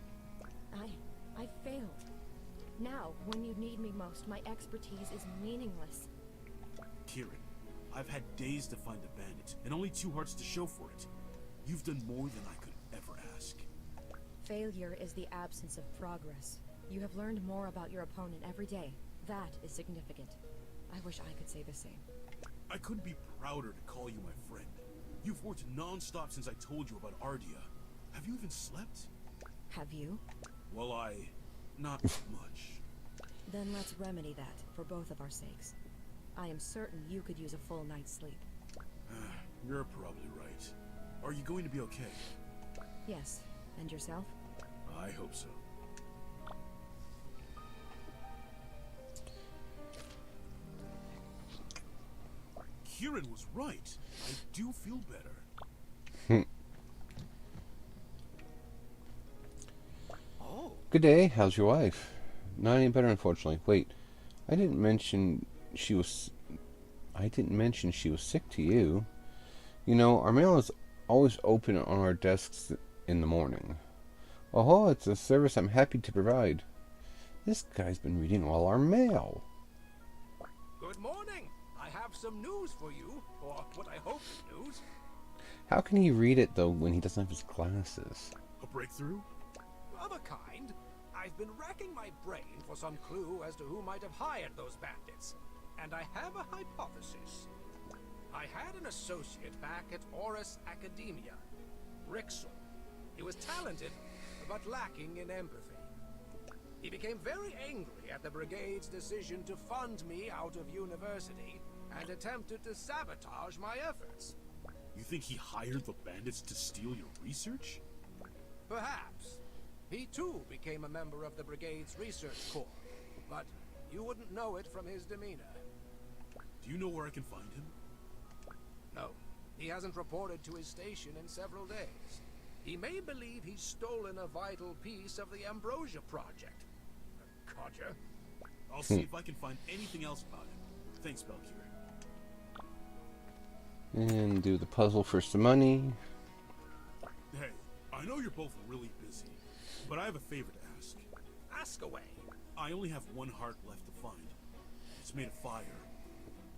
now, when you need me most, my expertise is meaningless. Kieran, I've had days to find the bandit, and only 2 hearts to show for it. You've done more than I could ever ask. Failure is the absence of progress. You have learned more about your opponent every day. That is significant. I wish I could say the same. I couldn't be prouder to call you my friend. You've worked non-stop since I told you about Ardea. Have you even slept? Have you? Well, not much. Then let's remedy that, for both of our sakes. I am certain you could use a full night's sleep. You're probably right. Are you going to be okay? Yes. And yourself? I hope so. Kieran was right. I do feel better. Oh. Good day. How's your wife? Not any better, unfortunately. Wait, I didn't mention she was sick to you. You know, our mail is always open on our desks in the morning. Oh, it's a service I'm happy to provide. This guy's been reading all our mail. Good morning. I have some news for you, or what I hope is news. How can he read it, though, when he doesn't have his glasses? A breakthrough? Of a kind. I've been racking my brain for some clue as to who might have hired those bandits, and I have a hypothesis. I had an associate back at Horus Academia, Rixel. He was talented, but lacking in empathy. He became very angry at the Brigade's decision to fund me out of university and attempted to sabotage my efforts. You think he hired the bandits to steal your research? Perhaps. He too became a member of the Brigade's research corps, but you wouldn't know it from his demeanor. Do you know where I can find him? No. He hasn't reported to his station in several days. He may believe he's stolen a vital piece of the Ambrosia Project. Codger. I'll see if I can find anything else about him. Thanks, Belkier. And do the puzzle for some money. Hey, I know you're both really busy, but I have a favor to ask. Ask away. I only have 1 heart left to find. It's made of fire.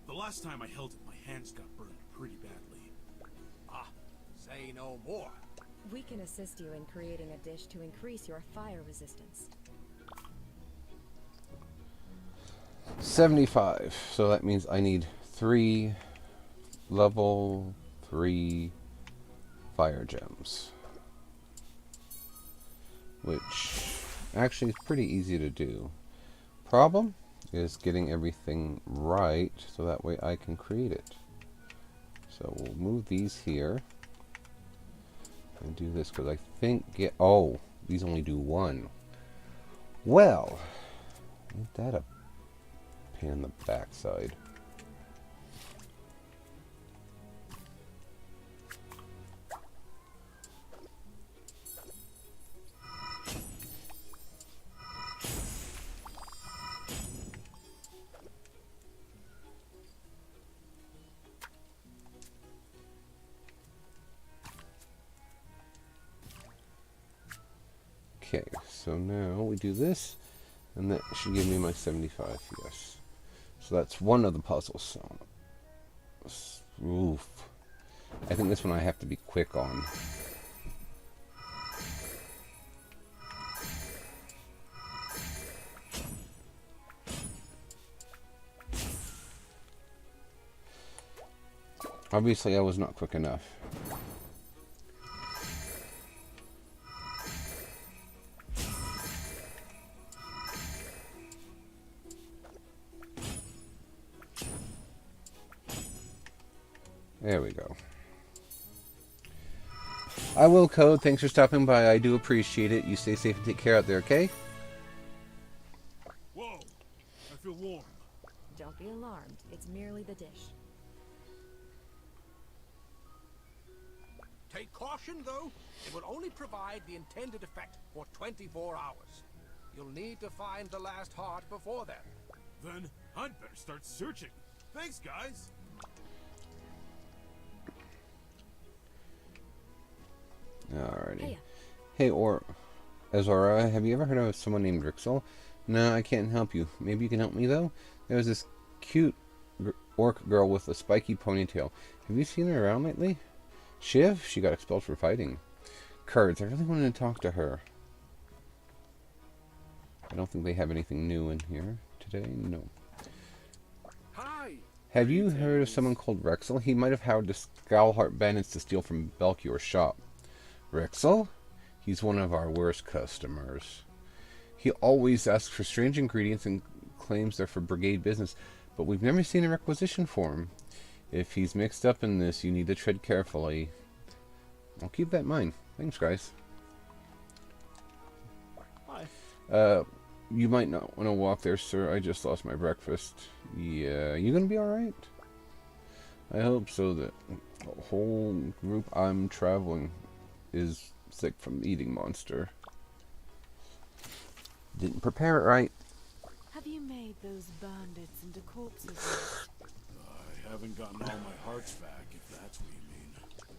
The last time I held it, my hands got burned pretty badly. Ah, say no more. We can assist you in creating a dish to increase your fire resistance. 75. So that means I need 3 level 3 fire gems. Which actually is pretty easy to do. Problem is getting everything right so that way I can create it. So we'll move these here and do this because I think oh, these only do 1. Well, ain't that a pain in the backside. Okay, so now we do this, and that should give me my 75, yes. So that's one of the puzzles. So, oof. I think this one I have to be quick on. Obviously, I was not quick enough. There we go. I will code. Thanks for stopping by. I do appreciate it. You stay safe and take care out there, okay? Whoa! I feel warm. Don't be alarmed. It's merely the dish. Take caution, though. It will only provide the intended effect for 24 hours. You'll need to find the last heart before then. Then I'd better start searching. Thanks, guys. Alrighty. Hey, or Azora, have you ever heard of someone named Rixel? No, I can't help you. Maybe you can help me, though? There's this cute orc girl with a spiky ponytail. Have you seen her around lately? Shiv? She got expelled for fighting. Kurds, I really wanted to talk to her. I don't think they have anything new in here today. No. Hi. Have you heard of someone called Rexel? He might have hired the Skullheart bandits to steal from Belchior's shop. Rexel? He's one of our worst customers. He always asks for strange ingredients and claims they're for brigade business, but we've never seen a requisition for him. If he's mixed up in this, you need to tread carefully. I'll keep that in mind. Thanks, guys. Hi. You might not want to walk there, sir. I just lost my breakfast. Yeah, you gonna be alright? I hope so. The whole group I'm traveling is sick from the eating monster. Didn't prepare it right. Have you made those bandits into corpses yet? I haven't gotten all my hearts back, if that's what you mean.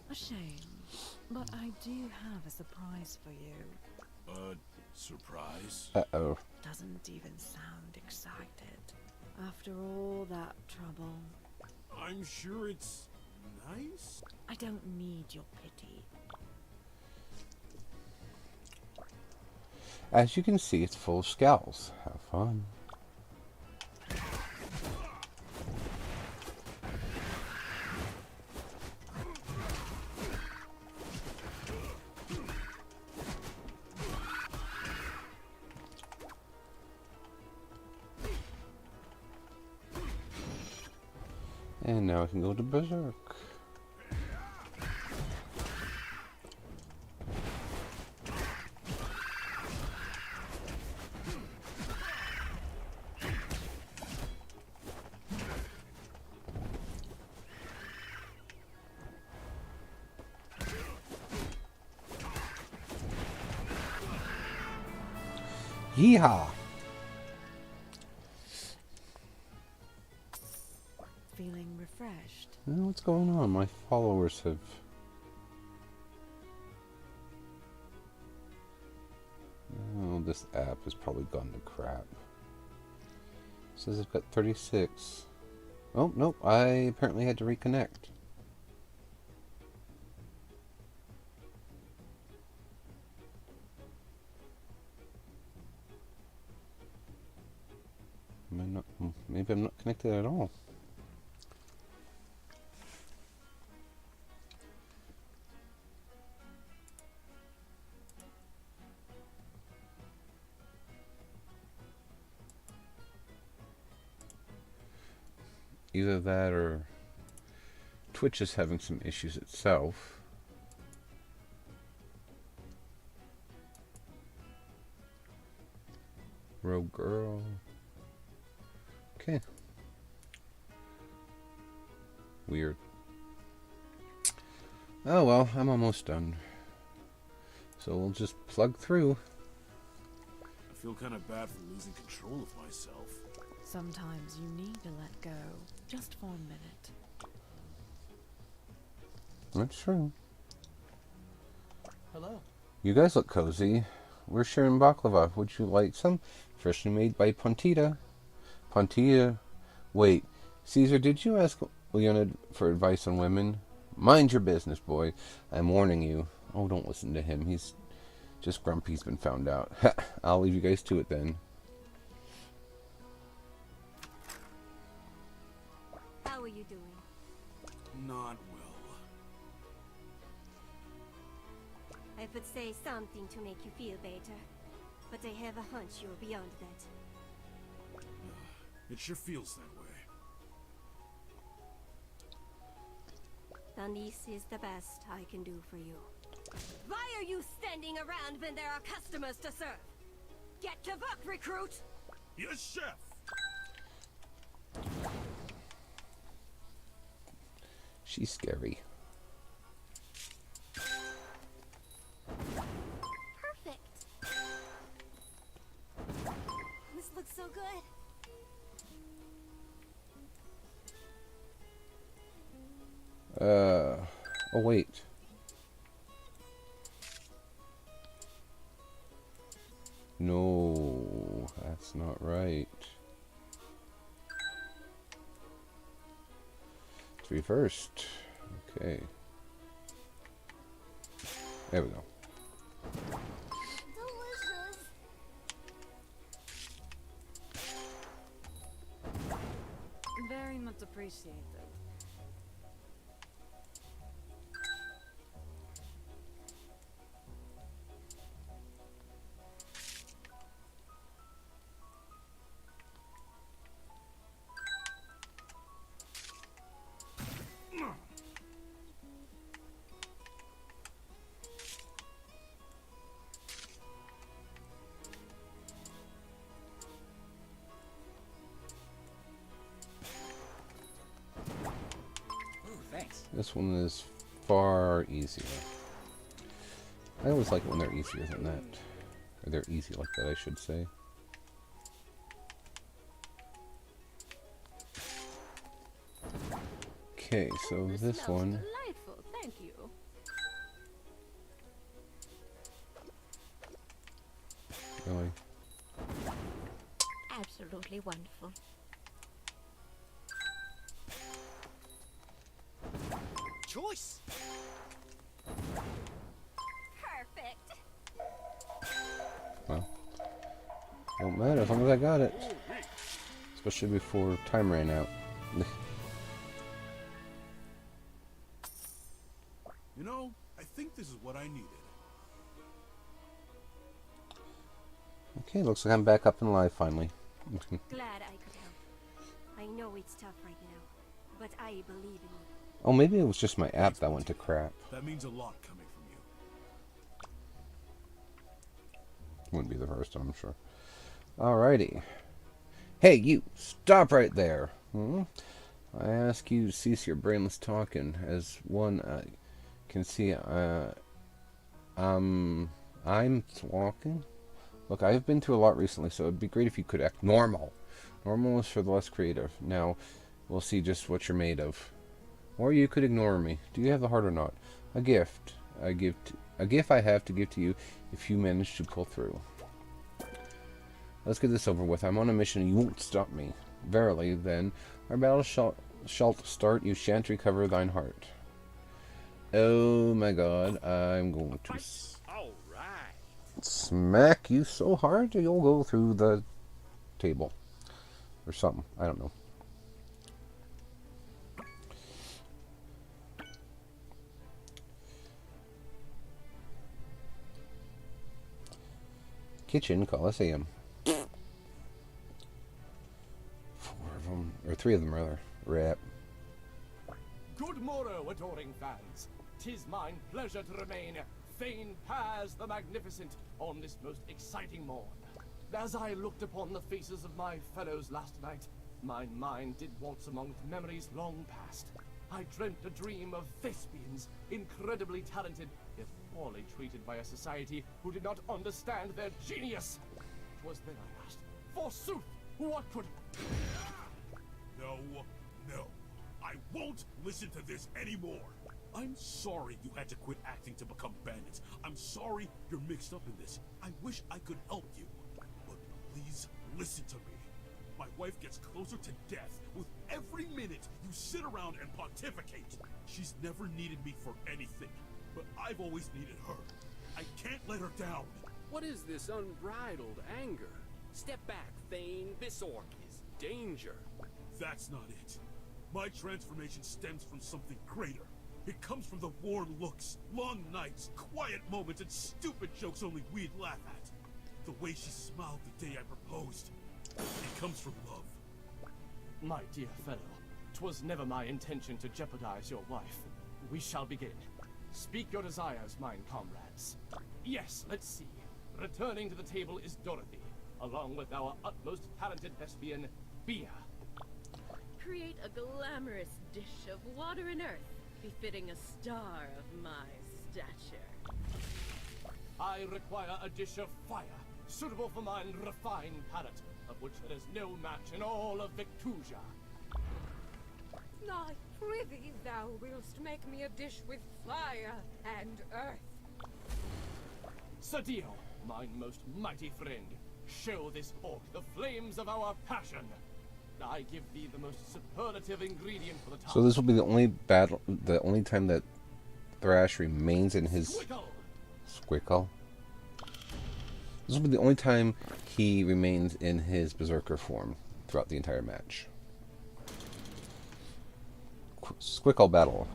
A shame. But I do have a surprise for you. Surprise? Uh-oh. Doesn't even sound excited. After all that trouble. I'm sure it's nice. I don't need your pity. As you can see, it's full of scowls. Have fun. And now I can go to Berserk. Yeehaw! Feeling refreshed? What's going on? My followers have... Oh, this app has probably gone to crap. Says I've got 36. Oh, nope. I apparently had to reconnect. Maybe I'm not connected at all. Either that or Twitch is having some issues itself. Rogue girl. Okay. Weird. Oh well, I'm almost done. So we'll just plug through. I feel kind of bad for losing control of myself. Sometimes you need to let go, just for a minute. That's true. Hello. You guys look cozy. We're sharing baklava. Would you like some? Freshly made by Pontita. Pontita. Wait, Caesar, did you ask Leonid for advice on women? Mind your business, boy. I'm warning you. Oh, don't listen to him. He's just grumpy he's been found out. I'll leave you guys to it then. How are you doing? Not well. I would say something to make you feel better, but I have a hunch you're beyond that. It sure feels that way. Then this is the best I can do for you. Why are you standing around when there are customers to serve? Get to work, recruit! Yes, chef! She's scary. Perfect! This looks so good. Oh wait. No, That's not right. It's reversed. Okay. There we go. Very much appreciated. This one is far easier. I always like it when they're easier than that. Or they're easy like that, I should say. Okay, so this one... Delightful, thank you. Really? Absolutely wonderful. Choice. Perfect. Well, don't matter as long as I got it. Especially before time ran out. You know, I think this is what I needed. Okay, looks like I'm back up and live finally. Glad I could help. I know it's tough right now, but I believe in you. Oh, maybe it was just my app that went to crap. That means a lot coming from you. Wouldn't be the first time, I'm sure. Alrighty. Hey, you! Stop right there! I ask you to cease your brainless talking. As one can see, I'm talking? Look, I've been through a lot recently, so it'd be great if you could act normal. Normal is for the less creative. Now, we'll see just what you're made of. Or you could ignore me. Do you have the heart or not? A gift. A gift I have to give to you if you manage to pull through. Let's get this over with. I'm on a mission and you won't stop me. Verily, then, our battle shalt start. You shan't recover thine heart. Oh my god, I'm going to smack you so hard you'll go through the table. Or something. I don't know. Kitchen Coliseum. 4 of them, or 3 of them rather. Rap. Good morrow, adoring fans. 'Tis mine pleasure to remain Thane Paz the Magnificent on this most exciting morn. As I looked upon the faces of my fellows last night, my mind did waltz among memories long past. I dreamt a dream of thespians, incredibly talented, yet poorly treated by a society who did not understand their genius. 'Twas then I asked, forsooth, what could... No, no. I won't listen to this anymore. I'm sorry you had to quit acting to become bandits. I'm sorry you're mixed up in this. I wish I could help you. But please listen to me. My wife gets closer to death with every minute you sit around and pontificate. She's never needed me for anything, but I've always needed her. I can't let her down. What is this unbridled anger? Step back, Thane. This orc is danger. That's not it. My transformation stems from something greater. It comes from the warm looks, long nights, quiet moments, and stupid jokes only we'd laugh at. The way she smiled the day I proposed. It comes from love. My dear fellow, 'twas never my intention to jeopardize your wife. We shall begin. Speak your desires, mine comrades. Yes, let's see. Returning to the table is Dorothy, along with our utmost talented thespian, Bia. Create a glamorous dish of water and earth, befitting a star of my stature. I require a dish of fire, suitable for mine refined palate, of which there is no match in all of Victusia. I prithee thou willst make me a dish with fire and earth. Sadio, mine most mighty friend, Show this orc the flames of our passion. I give thee the most superlative ingredient for the task. So this will be the only battle, the only time that Thrash remains in his Squickle. This will be the only time he remains in his Berserker form throughout the entire match. Squickle battle.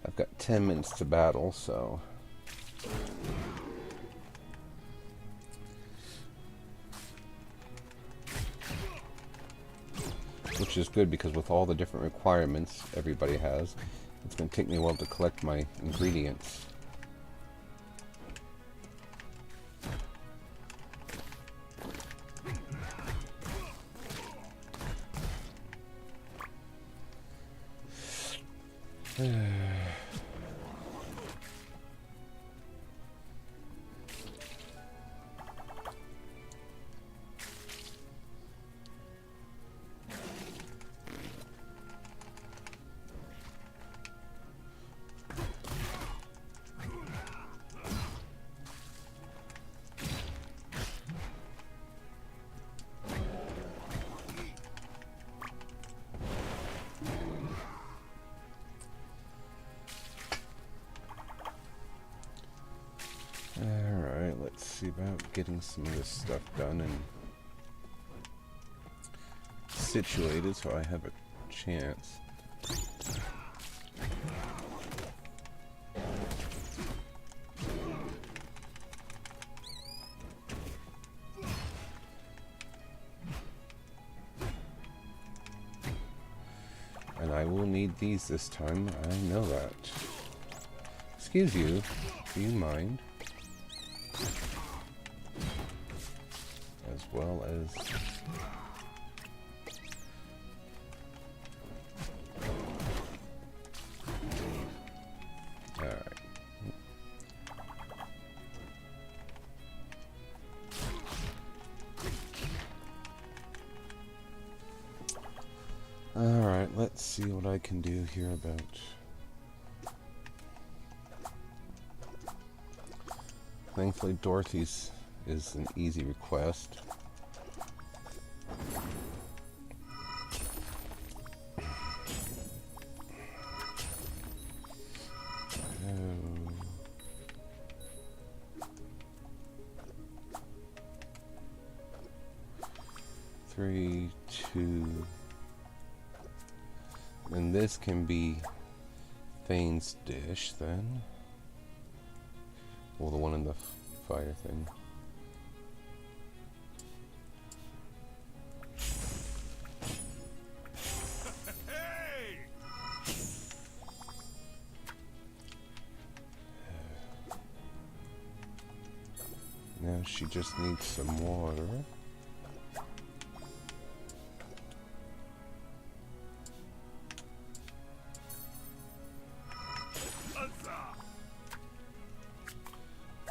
I've got 10 minutes to battle, so... Which is good, because with all the different requirements everybody has, it's going to take me a while to collect my ingredients. Alright, let's see about getting some of this stuff done and situated so I have a chance. And I will need these this time, I know that. Excuse you, do you mind? As well as... Alright. Alright, let's see what I can do here about... Thankfully, Dorothy's is an easy request. Three, two, and this can be Thane's dish then. Well, the one in the fire thing. Now she just needs some water.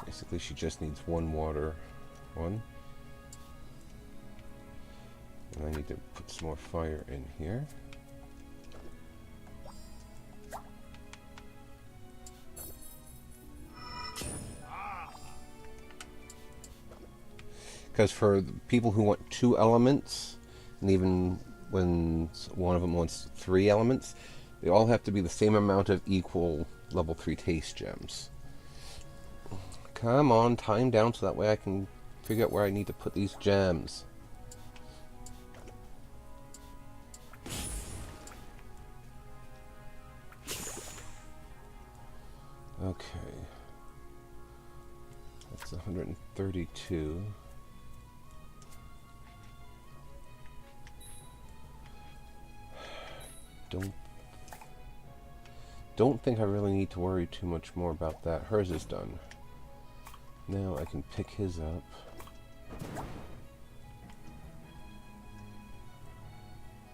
Basically, she just needs one water. One. And I need to put some more fire in here. Because for people who want 2 elements, and even when one of them wants 3 elements, they all have to be the same amount of equal level 3 taste gems. Come on, time down so that way I can figure out where I need to put these gems. Okay. That's 132. Don't think I really need to worry too much more about that. Hers is done. Now I can pick his up.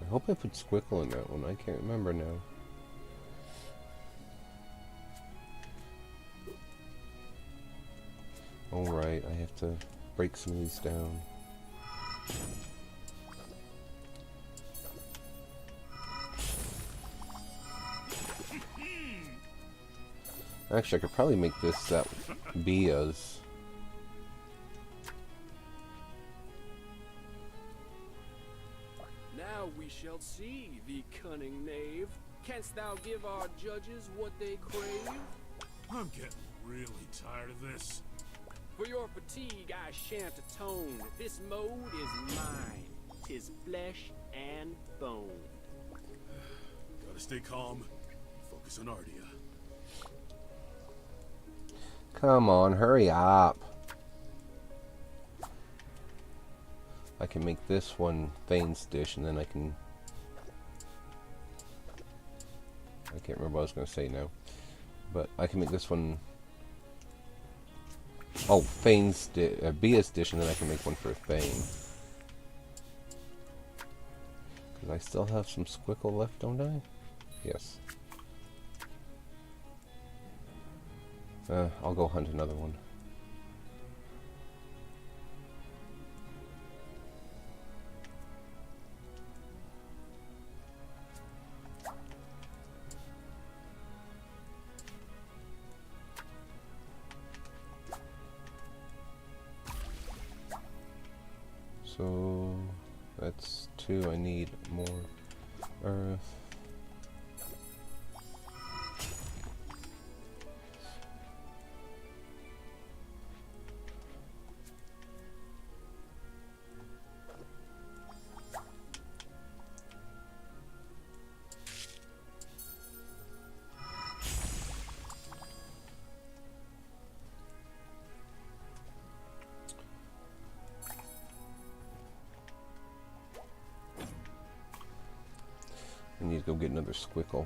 I hope I put Squickle in that one. I can't remember now. Alright, I have to break some of these down. Actually, I could probably make this Bia's. Now we shall see, the cunning knave. Canst thou give our judges what they crave? I'm getting really tired of this. For your fatigue I shan't atone. This mode is mine. 'Tis flesh and bone. Gotta stay calm. Focus on Ardia. Come on, hurry up. I can make this one Thane's dish, and then I can't remember what I was going to say now. But I can make this one... Oh, Bia's dish, and then I can make one for Thane. Because I still have some squickle left, don't I? Yes. I'll go hunt another one. So that's 2. I need more earth. I need to go get another squickle.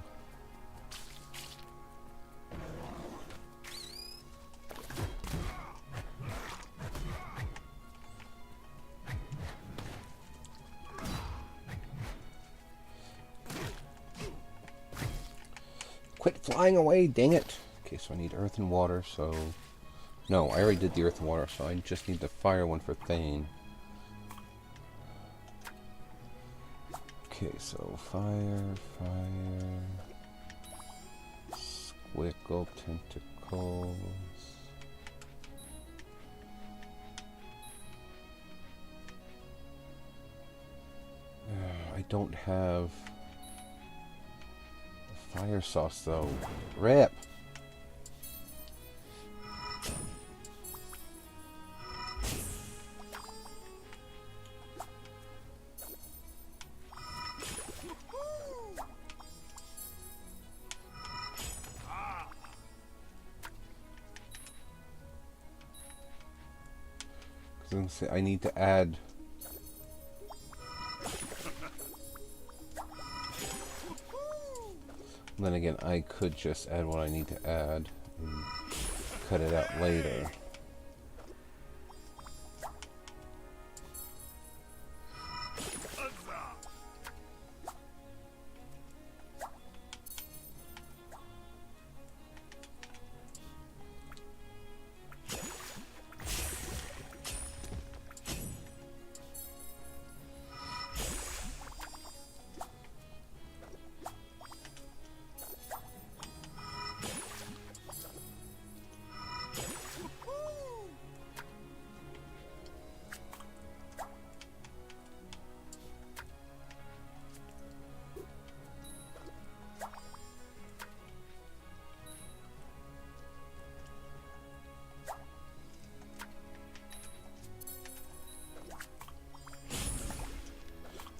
Quit flying away, dang it! Okay, so I need earth and water, so... No, I already did the earth and water, so I just need the fire one for Thane. Okay, so fire, squickle, tentacles. I don't have a fire sauce though. Rip! I need to add... Then again, I could just add what I need to add and cut it out later.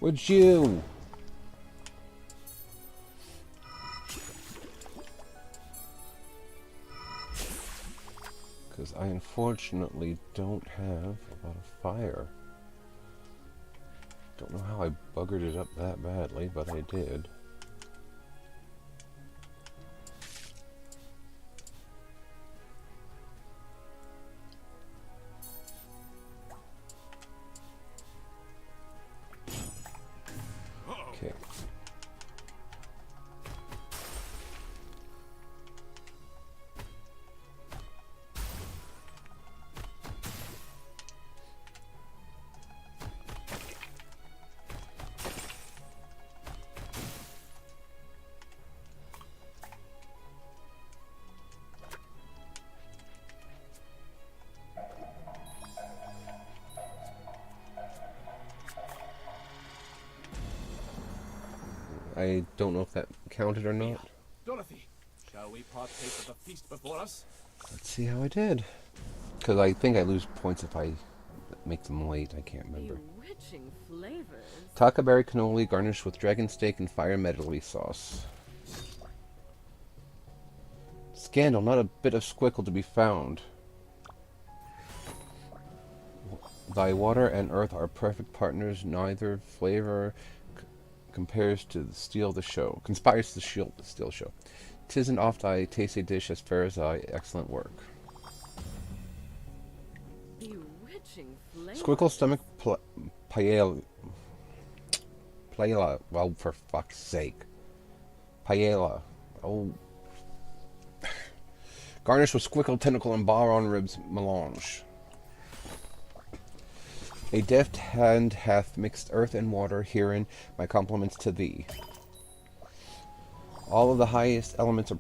Would you? Because I unfortunately don't have a lot of fire. Don't know how I buggered it up that badly, but I did. Okay. I don't know if that counted or not. Dorothy, shall we partake of the feast before us? Let's see how I did. Because I think I lose points if I make them late. I can't remember. Bewitching flavors. Taco-berry cannoli garnished with dragon steak and fire medley sauce. Scandal, not a bit of squickle to be found. Thy water and earth are perfect partners. Neither flavor compares to the steal the show. Conspires to steal the show. 'Tisn't oft I taste a dish as fair as thy excellent work. Bewitching flavors. Squickle stomach paella. Paella. Well, for fuck's sake. Paella. Oh. Garnished with squickle, tentacle, and bar-on ribs melange. A deft hand hath mixed earth and water, herein my compliments to thee. All of the elements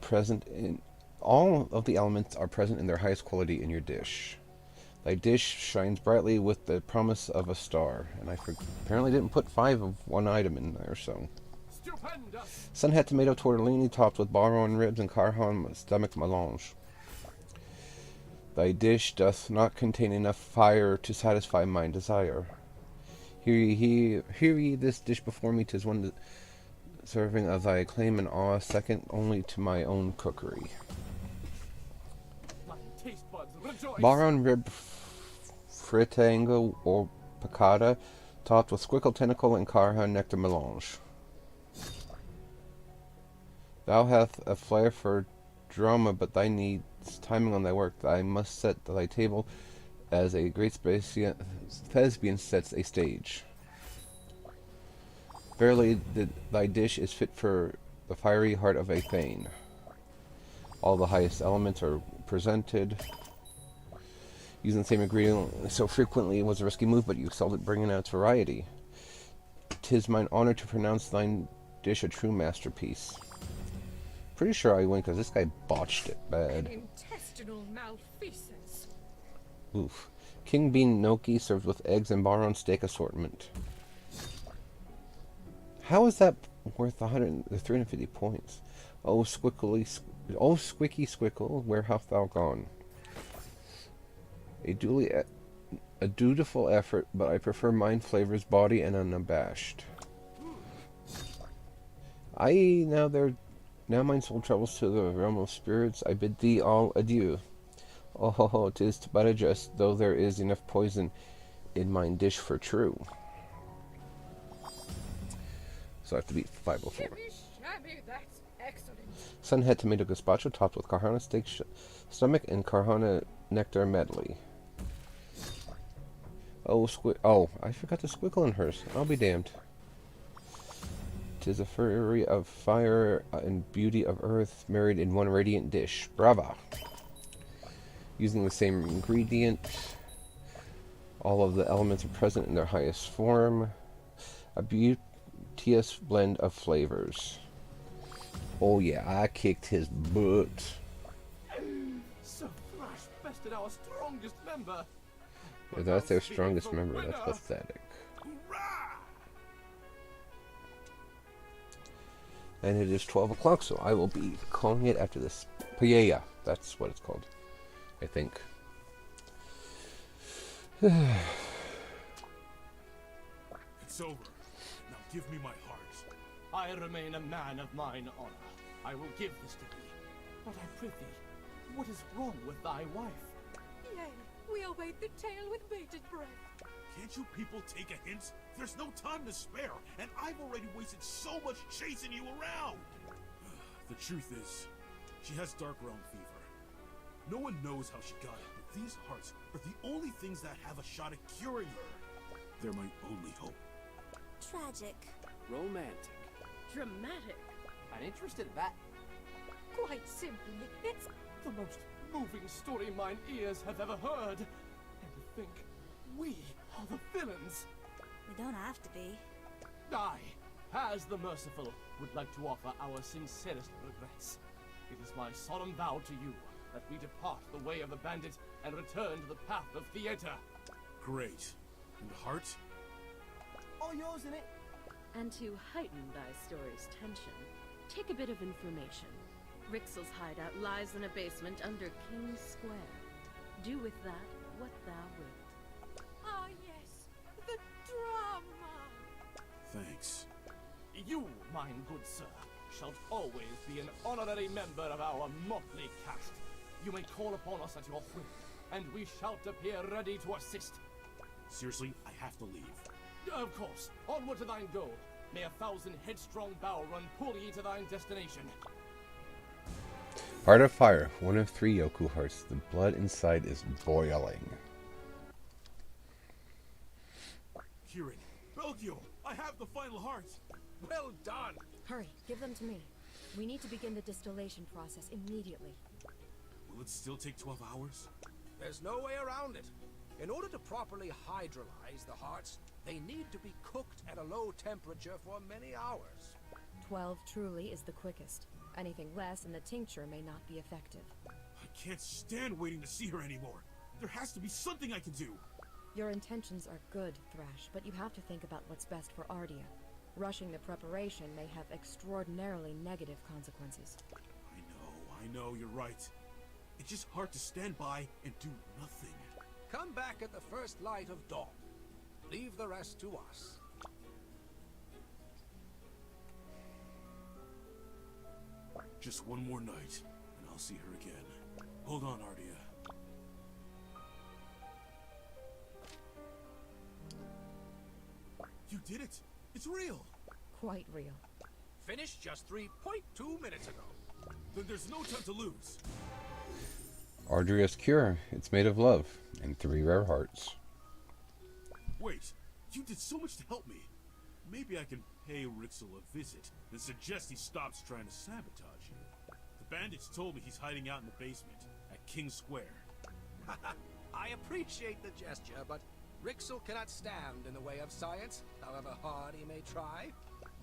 are present in their highest quality in your dish. Thy dish shines brightly with the promise of a star, and I apparently didn't put 5 of one item in there, so. Stupendous. Sunhead tomato tortellini topped with bar-on ribs and carhan stomach melange. Thy dish doth not contain enough fire to satisfy my desire. Hear ye this dish before me, 'tis one serving of thy acclaim and awe, second only to my own cookery. My taste buds rejoice. Bar-on rib fritango or piccata, topped with squickle tentacle and carha nectar melange. Thou hast a flair for drama, but thy needs timing on thy work. I must set thy table as a great thespian sets a stage. Verily, thy dish is fit for the fiery heart of a thane. All the highest elements are presented. Using the same ingredient so frequently was a risky move, but you excelled at bringing out its variety. 'Tis mine honor to pronounce thine dish a true masterpiece. Pretty sure I win because this guy botched it bad. Intestinal malfeasance. Oof. King bean gnocchi served with eggs and bar-on steak assortment. How is that worth 350 points? Oh, squicky squickle, where hast thou gone? A dutiful effort, but I prefer mind flavors, body, and unabashed. Now mine soul travels to the realm of spirits. I bid thee all adieu. Oh, 'tis but a jest, though there is enough poison in mine dish for true. So I have to beat 504. Shimmy, that's excellent. Sunhead tomato gazpacho topped with carhana steak stomach and carhana nectar medley. Oh, I forgot the squickle in hers. I'll be damned. 'Tis a fury of fire and beauty of earth, married in one radiant dish. Brava! Using the same ingredient, all of the elements are present in their highest form. A beauteous blend of flavors. Oh yeah, I kicked his butt. So Thrash bested our strongest member. If that's their strongest member, that's pathetic. And it is 12 o'clock, so I will be calling it after this. Paella, that's what it's called, I think. It's over. Now give me my heart. I remain a man of mine honor. I will give this to thee. But I prithee, what is wrong with thy wife? Yea, we await the tale with bated breath. Can't you people take a hint? There's no time to spare, and I've already wasted so much chasing you around. The truth is, she has Dark Realm fever. No one knows how she got it, but these hearts are the only things that have a shot at curing her. They're my only hope. Tragic. Romantic. Dramatic. I'm interested in that. Quite simply, it's The most moving story mine ears have ever heard. And to think, we are the villains. We don't have to be. I, as the Merciful, would like to offer our sincerest regrets. It is my solemn vow to you that we depart the way of the bandit and return to the path of theater. Great. And the heart? All yours in it. And to heighten thy story's tension, take a bit of information. Rixel's hideout lies in a basement under King's Square. Do with that what thou wilt. Ah, yes, the drama! Thanks. You, mine good sir, shalt always be an honorary member of our motley caste. You may call upon us at your whim, and we shall appear ready to assist. Seriously, I have to leave. Of course, onward to thine goal. May 1,000 headstrong bow run pull ye to thine destination. Heart of Fire, one of 3 Yoku hearts. The blood inside is boiling. Kieran, Belgio, I have the final heart. Well done. Hurry, give them to me. We need to begin the distillation process immediately. Will it still take 12 hours? There's no way around it. In order to properly hydrolyze the hearts, they need to be cooked at a low temperature for many hours. 12 truly is the quickest. Anything less and the tincture may not be effective. I can't stand waiting to see her anymore. There has to be something I can do. Your intentions are good, Thrash, but you have to think about what's best for Ardia. Rushing the preparation may have extraordinarily negative consequences. I know, you're right. It's just hard to stand by and do nothing. Come back at the first light of dawn. Leave the rest to us. Just one more night, and I'll see her again. Hold on, Ardia. You did it! It's real! Quite real. Finished just 3.2 minutes ago. Then there's no time to lose. Ardria's cure. It's made of love and 3 rare hearts. Wait, you did so much to help me. Maybe I can pay Rixel a visit and suggest he stops trying to sabotage you. The bandits told me he's hiding out in the basement at King's Square. I appreciate the gesture, but Rixel cannot stand in the way of science, however hard he may try.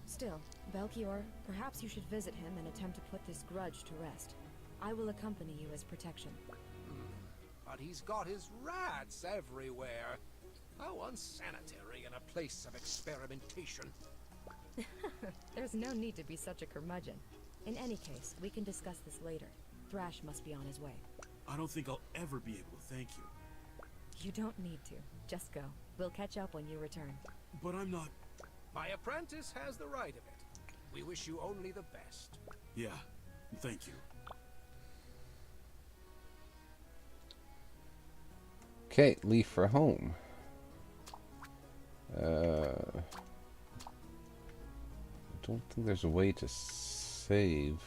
Still, Belchior, perhaps you should visit him and attempt to put this grudge to rest. I will accompany you as protection. But he's got his rats everywhere. How unsanitary in a place of experimentation. There's no need to be such a curmudgeon. In any case, we can discuss this later. Thrash must be on his way. I don't think I'll ever be able to thank you. You don't need to. Just go. We'll catch up when you return. But I'm not... My apprentice has the right of it. We wish you only the best. Yeah, thank you. Okay, leave for home. I don't think there's a way to save,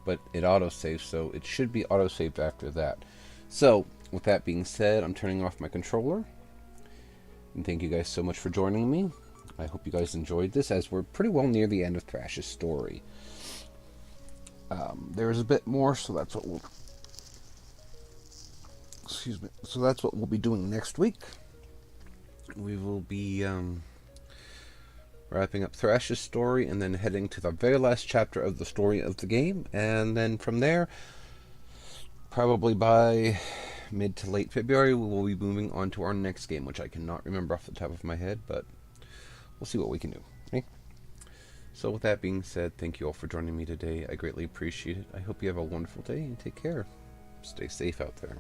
but it autosaves, so it should be autosaved after that. So, with that being said, I'm turning off my controller. And thank you guys so much for joining me. I hope you guys enjoyed this, as we're pretty well near the end of Thrash's story. There is a bit more, so that's what we'll... Excuse me. So that's what we'll be doing next week. We will be wrapping up Thrash's story and then heading to the very last chapter of the story of the game. And then from there, probably by mid to late February, we will be moving on to our next game, which I cannot remember off the top of my head, but we'll see what we can do. Okay? So with that being said, thank you all for joining me today. I greatly appreciate it. I hope you have a wonderful day and take care. Stay safe out there.